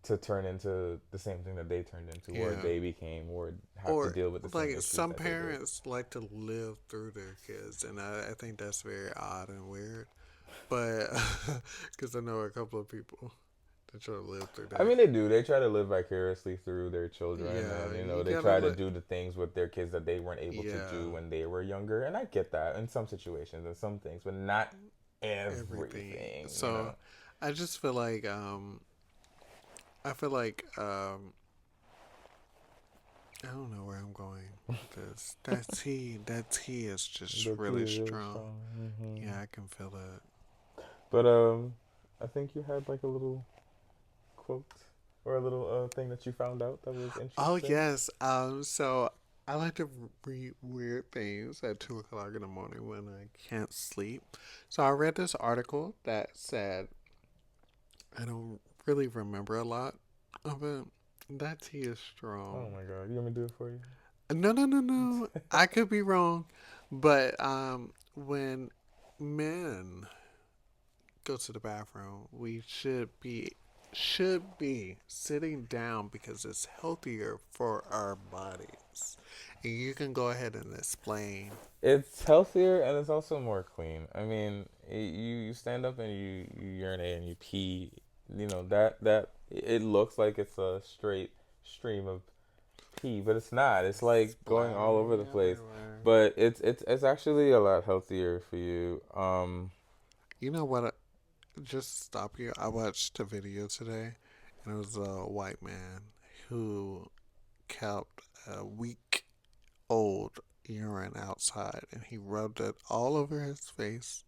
[SPEAKER 2] to turn into the same thing that they turned into, or
[SPEAKER 1] yeah.
[SPEAKER 2] they became, or have to
[SPEAKER 1] Or
[SPEAKER 2] deal with the same
[SPEAKER 1] like
[SPEAKER 2] issues
[SPEAKER 1] some
[SPEAKER 2] that they did.
[SPEAKER 1] parents like to live through their kids, and I think that's very odd and weird. But because I know a couple of people that try to live through
[SPEAKER 2] I
[SPEAKER 1] their
[SPEAKER 2] mean, they do. They try to live vicariously through their children,
[SPEAKER 1] yeah,
[SPEAKER 2] and
[SPEAKER 1] you
[SPEAKER 2] they
[SPEAKER 1] gotta
[SPEAKER 2] try to
[SPEAKER 1] let
[SPEAKER 2] do the things with their kids that they weren't able to do
[SPEAKER 1] yeah
[SPEAKER 2] when they were younger. And I get that in some situations and some things, but not
[SPEAKER 1] everything.
[SPEAKER 2] everything.
[SPEAKER 1] So I just feel like I feel like I don't know where I'm going with this. That tea is just
[SPEAKER 2] The tea
[SPEAKER 1] really
[SPEAKER 2] is really
[SPEAKER 1] strong.
[SPEAKER 2] strong. Hmm.
[SPEAKER 1] Yeah, I can feel it.
[SPEAKER 2] But I think you had like a little quote, or a little thing that you found out that was
[SPEAKER 1] Oh
[SPEAKER 2] interesting.
[SPEAKER 1] yes. So I like to read weird things at 2 o'clock in the morning when I can't sleep. So I read this article that said I don't really remember a lot of it. That tea is
[SPEAKER 2] Oh
[SPEAKER 1] strong.
[SPEAKER 2] my god, you want me to do it for you?
[SPEAKER 1] No, no, no, no. I could be wrong, but when men go to the bathroom, we should be sitting down because it's healthier for our bodies. And you can go ahead and explain.
[SPEAKER 2] It's healthier, and it's also more clean. I mean, you stand up and you urinate and you pee. That it looks like it's a straight stream of pee, but it's not. It's like going all over
[SPEAKER 1] Splattering
[SPEAKER 2] the place.
[SPEAKER 1] everywhere.
[SPEAKER 2] But it's actually a lot healthier for you.
[SPEAKER 1] You know what? Just stop you. I watched a video today, and it was a white man who kept a week old urine outside, and he rubbed it all over his face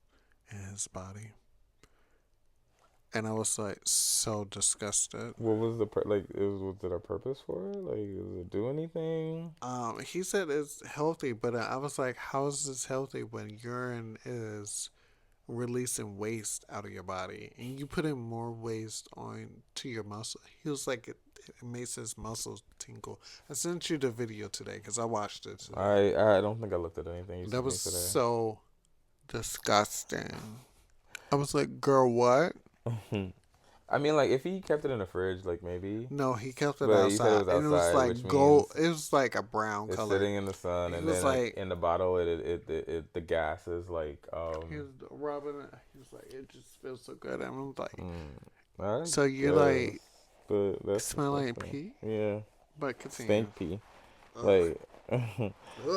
[SPEAKER 1] and his body. And I was like so disgusted.
[SPEAKER 2] What was like? Was it a purpose for it? Like, does it do anything?
[SPEAKER 1] He said it's healthy, but I was like, how is this healthy when urine is releasing waste out of your body and you put in more waste on to your muscle? He was like, it makes his muscles tingle. I sent you the video today because I watched it today.
[SPEAKER 2] I don't think I looked at anything you
[SPEAKER 1] That
[SPEAKER 2] sent
[SPEAKER 1] was
[SPEAKER 2] me today.
[SPEAKER 1] so Disgusting. I was like, girl, what?
[SPEAKER 2] I mean, like if he kept it in the fridge, like maybe.
[SPEAKER 1] No, he kept it
[SPEAKER 2] But you said it
[SPEAKER 1] outside,
[SPEAKER 2] was
[SPEAKER 1] and it was
[SPEAKER 2] outside, which
[SPEAKER 1] like gold.
[SPEAKER 2] means
[SPEAKER 1] It was like a brown
[SPEAKER 2] it's
[SPEAKER 1] color.
[SPEAKER 2] sitting in the sun,
[SPEAKER 1] He
[SPEAKER 2] and
[SPEAKER 1] was
[SPEAKER 2] then like
[SPEAKER 1] like,
[SPEAKER 2] in the bottle, the gas is like
[SPEAKER 1] he was rubbing it. He was like, it just feels so good. And I'm like,
[SPEAKER 2] mm, I
[SPEAKER 1] so you
[SPEAKER 2] guess,
[SPEAKER 1] like
[SPEAKER 2] but that's
[SPEAKER 1] smell like
[SPEAKER 2] disgusting.
[SPEAKER 1] pee?
[SPEAKER 2] Yeah,
[SPEAKER 1] But continue.
[SPEAKER 2] stink pee.
[SPEAKER 1] Ugh.
[SPEAKER 2] Like,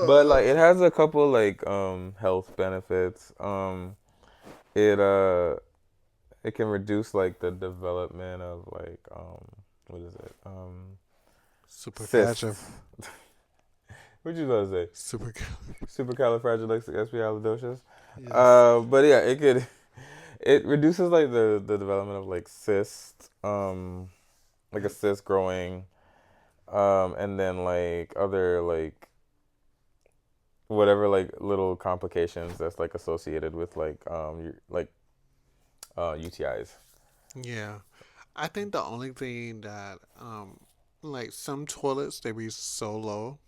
[SPEAKER 2] but like
[SPEAKER 1] Ugh.
[SPEAKER 2] it has a couple like health benefits. It it can reduce like the development of like what is it
[SPEAKER 1] Supercalif.
[SPEAKER 2] cysts. What you gonna say?
[SPEAKER 1] Supercalif.
[SPEAKER 2] Supercalifragilisticexpialidocious.
[SPEAKER 1] Yes.
[SPEAKER 2] But yeah, it could it reduces like the development of like cysts, like a cyst growing, and then like other like whatever like little complications that's like associated with like like UTIs.
[SPEAKER 1] Yeah. I think the only thing that like some toilets they be so low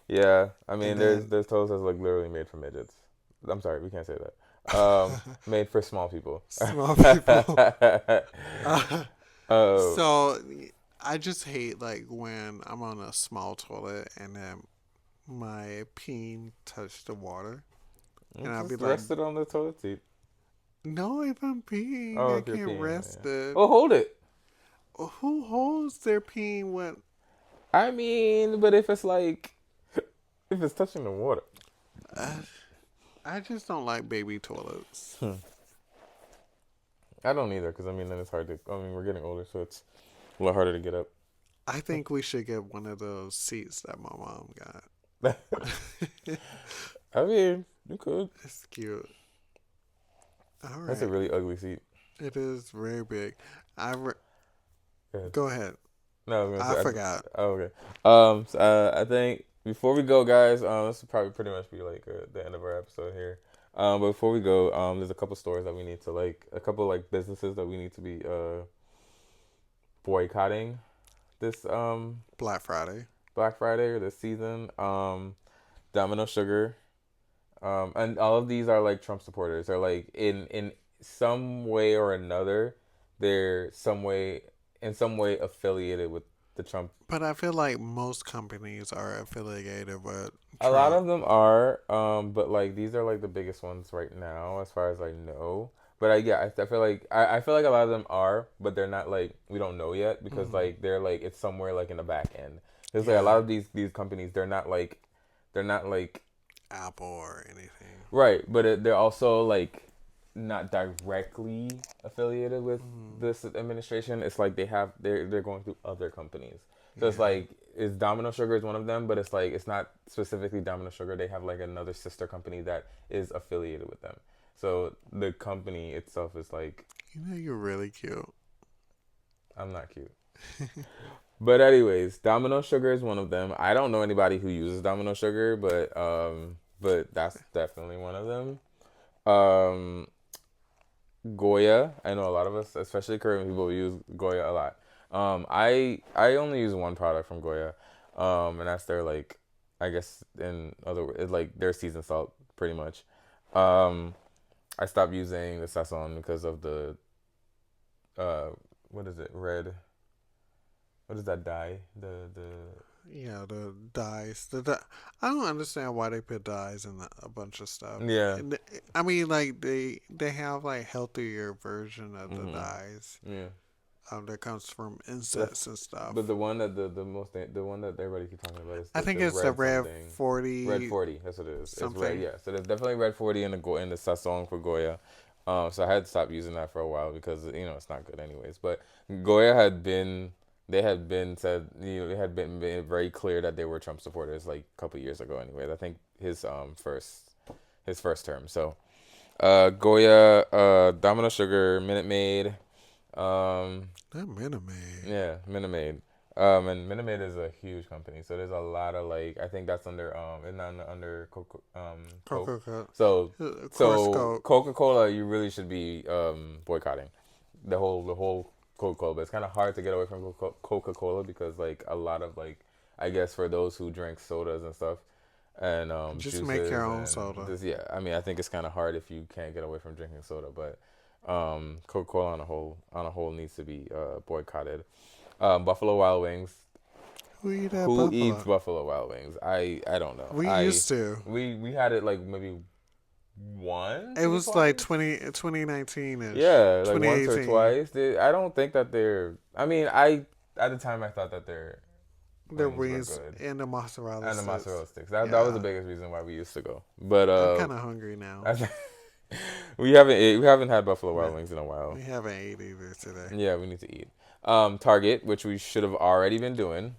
[SPEAKER 2] Yeah, I mean
[SPEAKER 1] and then
[SPEAKER 2] there's toast that's like literally made for midgets. I'm sorry, we can't say that. Made for small people.
[SPEAKER 1] small people. Uh,
[SPEAKER 2] uh,
[SPEAKER 1] so I just hate like when I'm on a small toilet and then my peen touch the water and I'll be
[SPEAKER 2] just
[SPEAKER 1] like,
[SPEAKER 2] rest it on the toilet seat.
[SPEAKER 1] no, if I'm peeing,
[SPEAKER 2] Oh,
[SPEAKER 1] I
[SPEAKER 2] if you're
[SPEAKER 1] can't
[SPEAKER 2] peeing, yeah.
[SPEAKER 1] rest it.
[SPEAKER 2] Well, hold it.
[SPEAKER 1] Who holds their peen when
[SPEAKER 2] I mean, but if it's like if it's touching the water.
[SPEAKER 1] uh, I just don't like baby toilets.
[SPEAKER 2] I don't either, because I mean, then it's hard to. I mean, we're getting older, so it's a lot harder to get up.
[SPEAKER 1] I think we should get one of those seats that my mom got.
[SPEAKER 2] I mean, you could.
[SPEAKER 1] It's cute. All
[SPEAKER 2] That's a
[SPEAKER 1] right.
[SPEAKER 2] really ugly seat.
[SPEAKER 1] It is very big.
[SPEAKER 2] Go ahead.
[SPEAKER 1] Go ahead.
[SPEAKER 2] No, I was
[SPEAKER 1] I
[SPEAKER 2] gonna say.
[SPEAKER 1] forgot.
[SPEAKER 2] Oh, okay. So, I think before we go, guys, this will probably pretty much be like the end of our episode here. But before we go, there's a couple stores that we need to like, a couple like businesses that we need to be boycotting this
[SPEAKER 1] Black Friday.
[SPEAKER 2] Black Friday or this season. Domino Sugar. And all of these are like Trump supporters. They're like in some way or another, they're in some way affiliated with the Trump.
[SPEAKER 1] But I feel like most companies are affiliated with
[SPEAKER 2] A lot
[SPEAKER 1] Trump.
[SPEAKER 2] of them are, but like these are like the biggest ones right now, as far as I know. But I feel like I feel like a lot of them are, but they're not like we don't know yet because
[SPEAKER 1] Hmm.
[SPEAKER 2] like they're like it's somewhere like in the back end. There's like a lot
[SPEAKER 1] Yeah.
[SPEAKER 2] of these companies, they're not like
[SPEAKER 1] Apple or anything.
[SPEAKER 2] right, but they're also like not directly affiliated with
[SPEAKER 1] Hmm.
[SPEAKER 2] this administration. It's like they're going through other companies. So it's
[SPEAKER 1] Yeah.
[SPEAKER 2] like is Domino Sugar is one of them, but it's like it's not specifically Domino Sugar. They have like another sister company that is affiliated with them. So the company itself is like
[SPEAKER 1] You know you're really cute.
[SPEAKER 2] I'm not cute. But anyways, Domino Sugar is one of them. I don't know anybody who uses Domino Sugar, but that's definitely one of them. Um Goya. I know a lot of us, especially Korean people, use Goya a lot. I only use one product from Goya, and that's their like, I guess in other words, it's like their seasoned salt, pretty much. Um, I stopped using the Sasson because of the uh, what is it? Red. What is that dye? The
[SPEAKER 1] Yeah, the dyes. I don't understand why they put dyes in a bunch of stuff.
[SPEAKER 2] yeah.
[SPEAKER 1] And I mean, like they have like healthier version of the
[SPEAKER 2] Mhm.
[SPEAKER 1] dyes.
[SPEAKER 2] Yeah.
[SPEAKER 1] That comes from
[SPEAKER 2] But that's
[SPEAKER 1] insects and
[SPEAKER 2] but
[SPEAKER 1] stuff.
[SPEAKER 2] the one that the one that everybody keeps talking about is
[SPEAKER 1] I think
[SPEAKER 2] the
[SPEAKER 1] it's the
[SPEAKER 2] red
[SPEAKER 1] Red
[SPEAKER 2] something. Red
[SPEAKER 1] 40
[SPEAKER 2] 40, that's what it is. It's red,
[SPEAKER 1] something.
[SPEAKER 2] yeah. So there's definitely red 40 in the Sasong for Goya. So I had to stop using that for a while because it's not good anyways. But Goya had been they had been said it had been very clear that they were Trump supporters like a couple years ago anyways. I think his first term. So Goya, Domino Sugar, Minute Maid, um,
[SPEAKER 1] That Minute Maid.
[SPEAKER 2] yeah, Minute Maid. And Minute Maid is a huge company, so there's a lot of like I think that's under it's not under Coke.
[SPEAKER 1] Coca
[SPEAKER 2] So
[SPEAKER 1] Of course,
[SPEAKER 2] so
[SPEAKER 1] Coke.
[SPEAKER 2] Coca Cola, you really should be boycotting the whole Coca Cola. But it's kind of hard to get away from Coca Cola because like a lot of like I guess for those who drink sodas and stuff, and
[SPEAKER 1] Just make your
[SPEAKER 2] juices
[SPEAKER 1] own
[SPEAKER 2] and
[SPEAKER 1] soda.
[SPEAKER 2] this. Yeah, I mean, I think it's kind of hard if you can't get away from drinking soda, but Coca-Cola on a whole needs to be boycotted. Buffalo Wild Wings.
[SPEAKER 1] Who eat at
[SPEAKER 2] Who eats
[SPEAKER 1] Buffalo?
[SPEAKER 2] Buffalo Wild Wings? I don't know.
[SPEAKER 1] We used to.
[SPEAKER 2] We had it like maybe once
[SPEAKER 1] It
[SPEAKER 2] or
[SPEAKER 1] was like
[SPEAKER 2] twice.
[SPEAKER 1] 2019-ish.
[SPEAKER 2] Yeah, like once or
[SPEAKER 1] 2018.
[SPEAKER 2] twice. I don't think that they're. I mean, at the time I thought that their
[SPEAKER 1] The
[SPEAKER 2] wings were
[SPEAKER 1] wings
[SPEAKER 2] good,
[SPEAKER 1] and the mozzarella
[SPEAKER 2] and the
[SPEAKER 1] sticks.
[SPEAKER 2] mozzarella sticks. That was the
[SPEAKER 1] Yeah.
[SPEAKER 2] biggest reason why we used to go. But
[SPEAKER 1] I'm kind of hungry now.
[SPEAKER 2] I th- we haven't had Buffalo Wild
[SPEAKER 1] But
[SPEAKER 2] Wings in a while.
[SPEAKER 1] we haven't ate either today.
[SPEAKER 2] Yeah, we need to eat. Target, which we should have already been doing.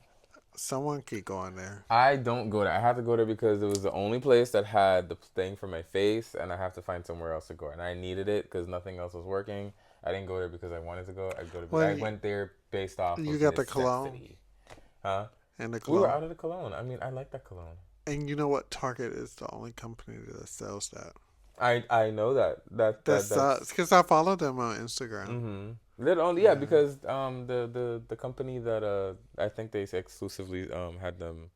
[SPEAKER 1] Someone keep going there.
[SPEAKER 2] I don't go there. I have to go there because it was the only place that had the thing for my face, and I have to find somewhere else to go. And I needed it because nothing else was working. I didn't go there because I wanted to go.
[SPEAKER 1] Well,
[SPEAKER 2] I went there based off
[SPEAKER 1] you
[SPEAKER 2] of
[SPEAKER 1] got the cologne
[SPEAKER 2] necessity. Huh?
[SPEAKER 1] and the
[SPEAKER 2] We were
[SPEAKER 1] cologne.
[SPEAKER 2] out of the cologne. I mean, I like that cologne.
[SPEAKER 1] And you know what? Target is the only company that sells that.
[SPEAKER 2] I know that
[SPEAKER 1] That
[SPEAKER 2] that's
[SPEAKER 1] sucks because I follow them on Instagram.
[SPEAKER 2] mm-hmm. That only yeah
[SPEAKER 1] Yeah.
[SPEAKER 2] because the company that I think they exclusively had them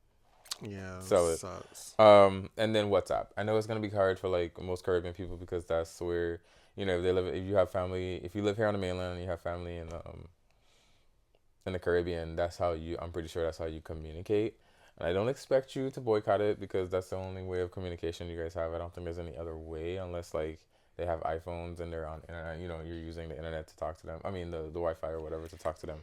[SPEAKER 1] Yeah, it
[SPEAKER 2] sell it.
[SPEAKER 1] sucks.
[SPEAKER 2] And then WhatsApp. I know it's gonna be hard for like most Caribbean people because that's where if they live if you have family if you live here on the mainland and you have family in the Caribbean, that's how you I'm pretty sure that's how you communicate. And I don't expect you to boycott it because that's the only way of communication you guys have. I don't think there's any other way unless like they have iPhones and they're on internet. You're using the internet to talk to them. I mean the Wi-Fi or whatever to talk to them.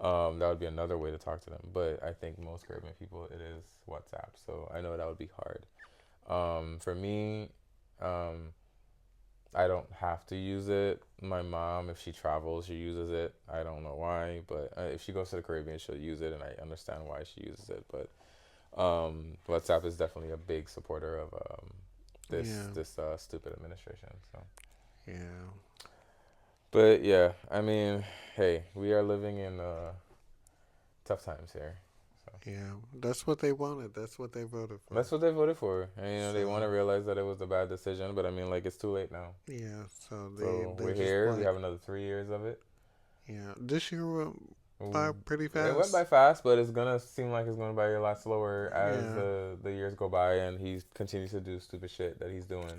[SPEAKER 2] That would be another way to talk to them. But I think most Caribbean people it is WhatsApp. So I know that would be hard. For me, um, I don't have to use it. My mom, if she travels, she uses it. I don't know why, but if she goes to the Caribbean, she'll use it, and I understand why she uses it. But WhatsApp is definitely a big supporter of
[SPEAKER 1] Yeah,
[SPEAKER 2] this stupid administration. So,
[SPEAKER 1] yeah,
[SPEAKER 2] but yeah, I mean, hey, we are living in tough times here. So
[SPEAKER 1] yeah. That's what they wanted. That's what they voted for.
[SPEAKER 2] that's what they voted for, and they want
[SPEAKER 1] So
[SPEAKER 2] to realize that it was a bad decision. But I mean, like it's too late now.
[SPEAKER 1] yeah, so
[SPEAKER 2] So
[SPEAKER 1] they
[SPEAKER 2] we're
[SPEAKER 1] just
[SPEAKER 2] here. We
[SPEAKER 1] like
[SPEAKER 2] have another 3 years of it.
[SPEAKER 1] yeah. This year went by
[SPEAKER 2] Mm,
[SPEAKER 1] pretty
[SPEAKER 2] it went by
[SPEAKER 1] fast.
[SPEAKER 2] fast, but it's gonna seem like it's going by a lot slower as
[SPEAKER 1] Yeah,
[SPEAKER 2] the years go by, and he continues to do stupid shit that he's doing.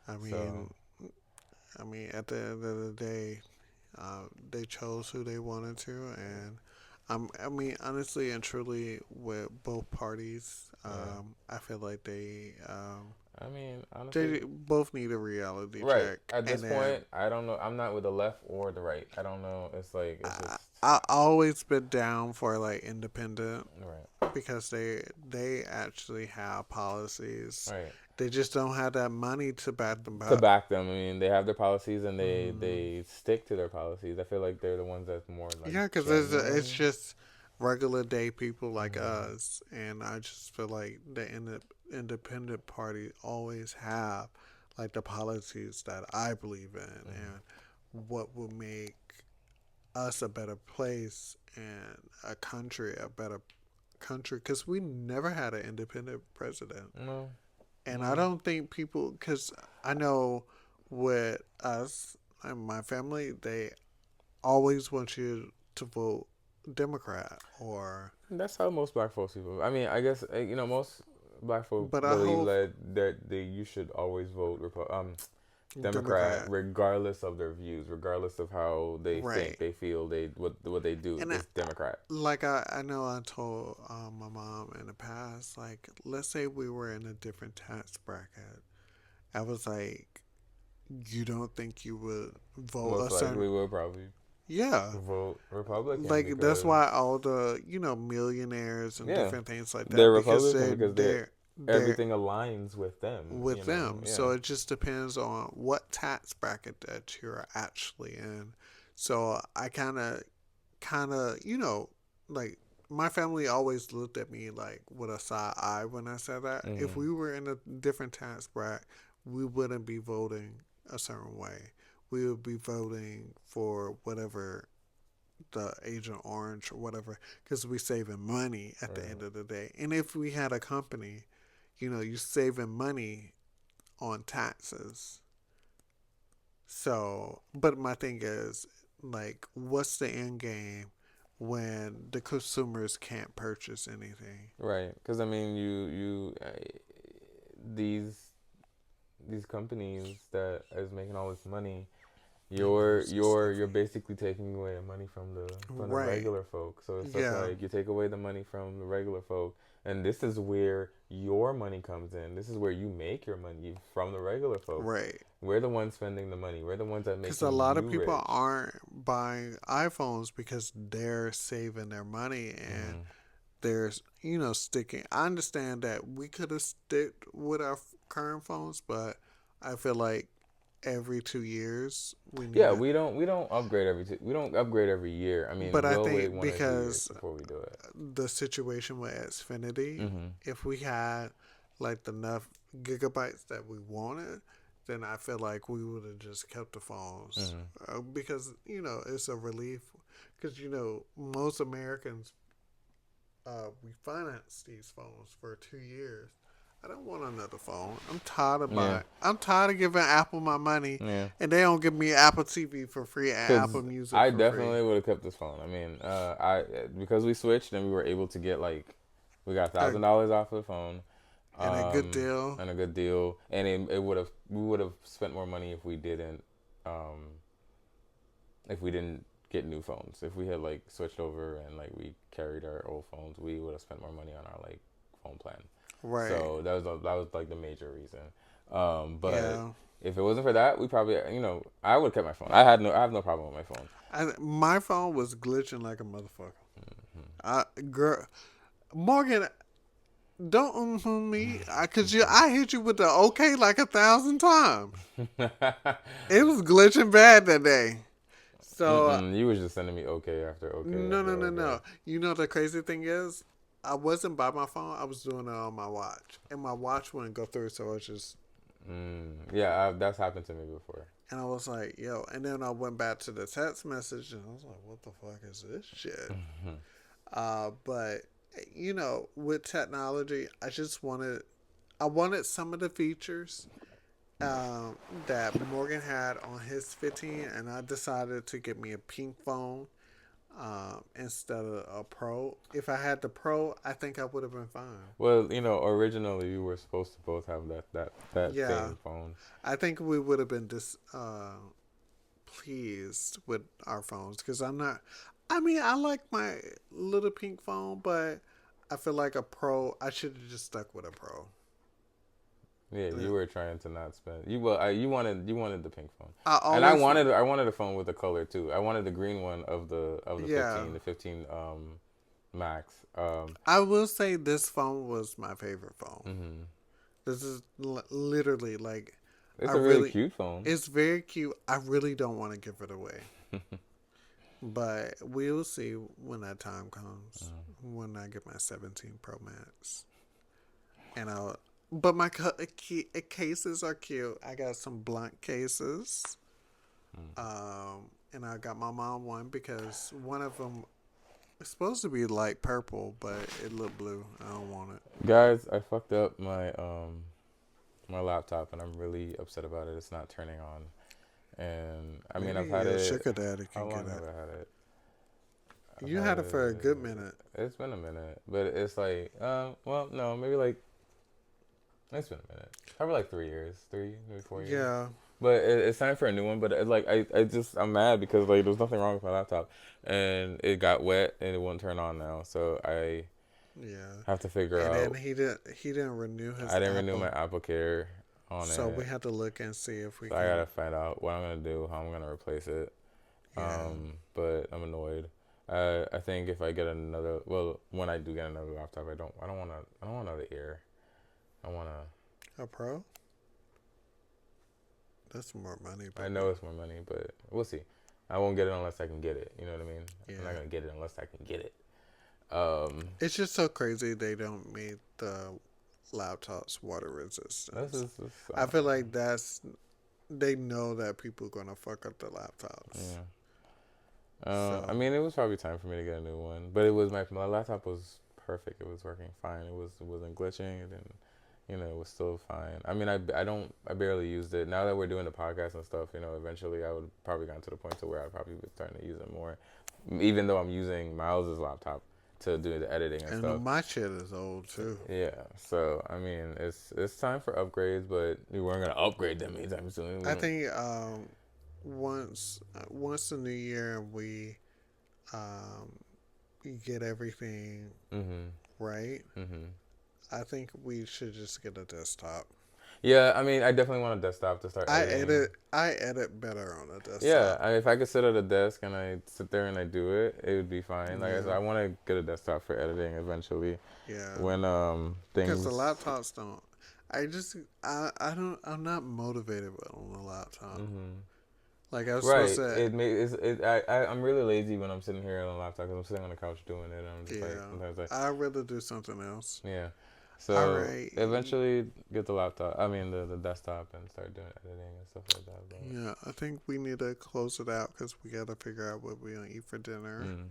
[SPEAKER 1] I
[SPEAKER 2] So
[SPEAKER 1] mean, at the end of the day, they chose who they wanted to, and I mean, honestly and truly, with both parties,
[SPEAKER 2] yeah,
[SPEAKER 1] I feel like
[SPEAKER 2] I mean
[SPEAKER 1] they
[SPEAKER 2] honestly,
[SPEAKER 1] both need a reality
[SPEAKER 2] right
[SPEAKER 1] check,
[SPEAKER 2] at this
[SPEAKER 1] and then
[SPEAKER 2] point, I don't know. I'm not with the left or the right. I don't know. It's like it's
[SPEAKER 1] I
[SPEAKER 2] just
[SPEAKER 1] I always been down for like independent
[SPEAKER 2] right,
[SPEAKER 1] because they actually have policies.
[SPEAKER 2] right.
[SPEAKER 1] They just don't have that money to back them
[SPEAKER 2] To
[SPEAKER 1] up.
[SPEAKER 2] back them, I mean, they have their policies and
[SPEAKER 1] Mm.
[SPEAKER 2] they stick to their policies. I feel like they're the ones that's more like
[SPEAKER 1] Yeah, because it's
[SPEAKER 2] genuine.
[SPEAKER 1] just regular day people like
[SPEAKER 2] Hmm.
[SPEAKER 1] us, and I just feel like the independent party always have like the policies that I believe in and
[SPEAKER 2] Hmm.
[SPEAKER 1] what will make us a better place and a country a better country because we never had an independent president.
[SPEAKER 2] No,
[SPEAKER 1] And I
[SPEAKER 2] no.
[SPEAKER 1] don't think people, because I know with us and my family, they always want you to vote Democrat or,
[SPEAKER 2] That's how most black folks people. I mean, I guess most black folk
[SPEAKER 1] but I
[SPEAKER 2] believe
[SPEAKER 1] hope
[SPEAKER 2] that you should always vote Democrat
[SPEAKER 1] Democrat,
[SPEAKER 2] regardless of their views, regardless of how they think,
[SPEAKER 1] right.
[SPEAKER 2] they feel, they what they do.
[SPEAKER 1] And
[SPEAKER 2] It's Democrat.
[SPEAKER 1] like I know I told my mom in the past, like, let's say we were in a different tax bracket. I was like, you don't think you would vote a
[SPEAKER 2] Most
[SPEAKER 1] certain,
[SPEAKER 2] likely will probably
[SPEAKER 1] yeah.
[SPEAKER 2] vote Republican
[SPEAKER 1] Like that's
[SPEAKER 2] because
[SPEAKER 1] why all the millionaires and
[SPEAKER 2] yeah,
[SPEAKER 1] different things like
[SPEAKER 2] they're
[SPEAKER 1] that because
[SPEAKER 2] Republican because
[SPEAKER 1] they're
[SPEAKER 2] everything aligns with them.
[SPEAKER 1] with them.
[SPEAKER 2] Yeah.
[SPEAKER 1] So it just depends on what tax bracket that you're actually in. So I kind of like my family always looked at me like with a side eye when I said that. If
[SPEAKER 2] Hmm.
[SPEAKER 1] we were in a different tax bracket, we wouldn't be voting a certain way. We would be voting for whatever the Agent Orange or whatever because we saving money at the end
[SPEAKER 2] Right.
[SPEAKER 1] of the day. And if we had a company, you're saving money on taxes. So, but my thing is, like, what's the end game when the consumers can't purchase anything?
[SPEAKER 2] Right. Because I mean, these companies that is making all this money,
[SPEAKER 1] They know
[SPEAKER 2] you're basically taking away the money from the
[SPEAKER 1] right.
[SPEAKER 2] regular folk. So it's just
[SPEAKER 1] Yeah.
[SPEAKER 2] like you take away the money from the regular folk, and this is where your money comes in. This is where you make your money from the regular folk.
[SPEAKER 1] Right.
[SPEAKER 2] We're the ones spending the money. We're the ones that
[SPEAKER 1] Because a
[SPEAKER 2] making
[SPEAKER 1] lot of
[SPEAKER 2] you
[SPEAKER 1] people
[SPEAKER 2] rich.
[SPEAKER 1] aren't buying iPhones because they're saving their money and
[SPEAKER 2] Hmm.
[SPEAKER 1] there's sticking. I understand that we could have stick with our current phones, but I feel like every 2 years we need
[SPEAKER 2] Yeah,
[SPEAKER 1] to.
[SPEAKER 2] we don't upgrade we don't upgrade every year. I
[SPEAKER 1] But
[SPEAKER 2] mean,
[SPEAKER 1] I
[SPEAKER 2] we'll wait
[SPEAKER 1] think
[SPEAKER 2] 1 or 2 years
[SPEAKER 1] because
[SPEAKER 2] before we do it.
[SPEAKER 1] the situation with Xfinity,
[SPEAKER 2] Hmm.
[SPEAKER 1] if we had like enough gigabytes that we wanted, then I feel like we would have just kept the phones
[SPEAKER 2] Hmm.
[SPEAKER 1] because it's a relief. Because most Americans we finance these phones for 2 years. I don't want another phone. I'm tired of
[SPEAKER 2] Yeah,
[SPEAKER 1] buying. I'm tired of giving Apple my money,
[SPEAKER 2] yeah.
[SPEAKER 1] and they don't give me Apple TV for free and Apple
[SPEAKER 2] Because
[SPEAKER 1] Music
[SPEAKER 2] I
[SPEAKER 1] for free.
[SPEAKER 2] definitely would have kept this phone. I mean, I because we switched and we were able to get like we got
[SPEAKER 1] Uh,
[SPEAKER 2] $1,000 off of the phone,
[SPEAKER 1] and a good deal.
[SPEAKER 2] and a good deal, and it would have we would have spent more money um, if we didn't get new phones. If we had like switched over and like we carried our old phones, we would have spent more money on our like phone plan.
[SPEAKER 1] Right.
[SPEAKER 2] So that was like the major reason. But
[SPEAKER 1] Yeah.
[SPEAKER 2] if it wasn't for that, we probably I would have kept my phone. I have no problem with my phone.
[SPEAKER 1] My phone was glitching like a motherfucker.
[SPEAKER 2] Hmm.
[SPEAKER 1] Girl, Morgan, don't me, cause I hit you with the okay like 1,000 times. It was glitching bad that day. So
[SPEAKER 2] Mm-mm, you was just sending me okay after okay
[SPEAKER 1] no,
[SPEAKER 2] after
[SPEAKER 1] no, no,
[SPEAKER 2] okay.
[SPEAKER 1] no. The crazy thing is, I wasn't by my phone. I was doing it on my watch, and my watch wouldn't go through. So I was just,
[SPEAKER 2] Yeah, that's happened to me before.
[SPEAKER 1] and I was like, yo. And then I went back to the text message, and I was like, what the fuck is this shit? But with technology, I wanted some of the features um, that Morgan had on his 15, and I decided to get me a pink phone instead of a Pro. If I had the Pro, I think I would have been fine.
[SPEAKER 2] Well, originally we were supposed to both have that
[SPEAKER 1] Yeah,
[SPEAKER 2] same phone.
[SPEAKER 1] I think we would have been pleased with our phones because I'm not. I mean, I like my little pink phone, but I feel like a Pro. I should have just stuck with a Pro.
[SPEAKER 2] Yeah,
[SPEAKER 1] Yeah.
[SPEAKER 2] you were trying to not spend. You wanted the pink phone,
[SPEAKER 1] I
[SPEAKER 2] and
[SPEAKER 1] always,
[SPEAKER 2] I wanted a phone with a color too. I wanted the green one of the
[SPEAKER 1] yeah.
[SPEAKER 2] 15, the 15 Max.
[SPEAKER 1] I will say this phone was my favorite phone.
[SPEAKER 2] Hmm.
[SPEAKER 1] This is literally like, I
[SPEAKER 2] It's a really
[SPEAKER 1] really,
[SPEAKER 2] cute phone.
[SPEAKER 1] it's very cute. I really don't want to give it away. But we'll see when that time comes. When I get my 17 Pro Max, and but my cases are cute. I got some blunt cases, and I got my mom one because one of them is supposed to be light purple, but it looked blue. I don't want it.
[SPEAKER 2] Guys, I fucked up my laptop, and I'm really upset about it. It's not turning on, and I mean I've
[SPEAKER 1] Maybe
[SPEAKER 2] had
[SPEAKER 1] your
[SPEAKER 2] it.
[SPEAKER 1] sugar daddy
[SPEAKER 2] How
[SPEAKER 1] can get
[SPEAKER 2] long have
[SPEAKER 1] it.
[SPEAKER 2] I had it? I've
[SPEAKER 1] You
[SPEAKER 2] had
[SPEAKER 1] had it for a good
[SPEAKER 2] it.
[SPEAKER 1] minute.
[SPEAKER 2] It's been a minute, but it's like, well, no, maybe like it's been a minute. Probably like 3 years, maybe 4 years.
[SPEAKER 1] Yeah,
[SPEAKER 2] But it's time for a new one. But I'm mad because like there's nothing wrong with my laptop, and it got wet and it won't turn on now. So I
[SPEAKER 1] yeah.
[SPEAKER 2] have to figure
[SPEAKER 1] And then
[SPEAKER 2] out.
[SPEAKER 1] he didn't renew his
[SPEAKER 2] I didn't renew my
[SPEAKER 1] Apple,
[SPEAKER 2] Apple Care on
[SPEAKER 1] so we
[SPEAKER 2] it,
[SPEAKER 1] had to look and see if we
[SPEAKER 2] so I gotta
[SPEAKER 1] can.
[SPEAKER 2] find out what I'm gonna do, how I'm gonna replace it.
[SPEAKER 1] Yeah,
[SPEAKER 2] But I'm annoyed. I think if I get another, well, when I do get another laptop, I don't want another ear. I wanna.
[SPEAKER 1] a Pro. That's more money,
[SPEAKER 2] I
[SPEAKER 1] baby.
[SPEAKER 2] know it's more money, but we'll see. I won't get it unless I can get it. You know what I mean? I'm not
[SPEAKER 1] Yeah,
[SPEAKER 2] gonna get it unless I can get it.
[SPEAKER 1] it's just so crazy they don't make the laptops water
[SPEAKER 2] This
[SPEAKER 1] resistance.
[SPEAKER 2] is this,
[SPEAKER 1] I feel like they know that people are gonna fuck up the laptops.
[SPEAKER 2] yeah. I
[SPEAKER 1] So
[SPEAKER 2] mean, it was probably time for me to get a new one, but my laptop was perfect. It was working fine. It wasn't glitching. It didn't, it was still fine. I mean, I barely used it. Now that we're doing the podcast and stuff, eventually I would probably gotten to the point to where I probably be starting to use it more, even though I'm using Miles's laptop. to do the editing and
[SPEAKER 1] And
[SPEAKER 2] stuff.
[SPEAKER 1] my shit is old too.
[SPEAKER 2] Yeah, so I mean, it's time for upgrades, but we weren't gonna upgrade them anytime soon. We
[SPEAKER 1] I
[SPEAKER 2] don't.
[SPEAKER 1] think once the new year we um, get everything
[SPEAKER 2] Mhm.
[SPEAKER 1] right,
[SPEAKER 2] Mhm.
[SPEAKER 1] I think we should just get a desktop.
[SPEAKER 2] Yeah, I mean, I definitely want a desktop to start editing.
[SPEAKER 1] I edit better on a
[SPEAKER 2] Yeah,
[SPEAKER 1] desktop.
[SPEAKER 2] if I could sit at a desk and I sit there and I do it, it would be fine. Like I said,
[SPEAKER 1] Yeah,
[SPEAKER 2] I want to get a desktop for editing eventually.
[SPEAKER 1] yeah.
[SPEAKER 2] When
[SPEAKER 1] Because the
[SPEAKER 2] things.
[SPEAKER 1] laptops don't. I don't I'm not motivated on the laptop.
[SPEAKER 2] Mhm.
[SPEAKER 1] Like I was supposed
[SPEAKER 2] Right.
[SPEAKER 1] to.
[SPEAKER 2] It makes it. I'm really lazy when I'm sitting here on a laptop because I'm sitting on the couch doing it, and I'm just like
[SPEAKER 1] Yeah,
[SPEAKER 2] sometimes like
[SPEAKER 1] I'd rather do something else.
[SPEAKER 2] yeah.
[SPEAKER 1] All
[SPEAKER 2] So
[SPEAKER 1] right.
[SPEAKER 2] eventually get the laptop. I mean the desktop and start doing editing and stuff like that.
[SPEAKER 1] Yeah, I think we need to close it out because we got to figure out what we're gonna eat for dinner.
[SPEAKER 2] Mm.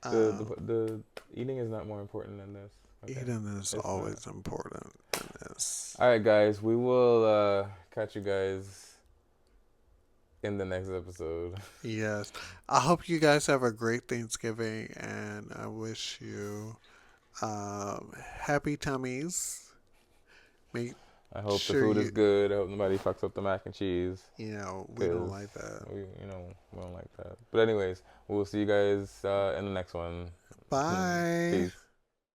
[SPEAKER 1] Um,
[SPEAKER 2] The eating is not more important than this. Okay,
[SPEAKER 1] Eating is
[SPEAKER 2] it's not.
[SPEAKER 1] always important in this.
[SPEAKER 2] All right, guys. We will catch you guys in the next episode.
[SPEAKER 1] Yes, I hope you guys have a great Thanksgiving, and I wish you happy tummies. Make
[SPEAKER 2] I hope the
[SPEAKER 1] sure
[SPEAKER 2] food is
[SPEAKER 1] you,
[SPEAKER 2] good. I hope nobody fucks up the mac and cheese.
[SPEAKER 1] we don't
[SPEAKER 2] Because
[SPEAKER 1] like that.
[SPEAKER 2] we don't like that. But anyways, we'll see you guys in the next one.
[SPEAKER 1] Bye.
[SPEAKER 2] Peace.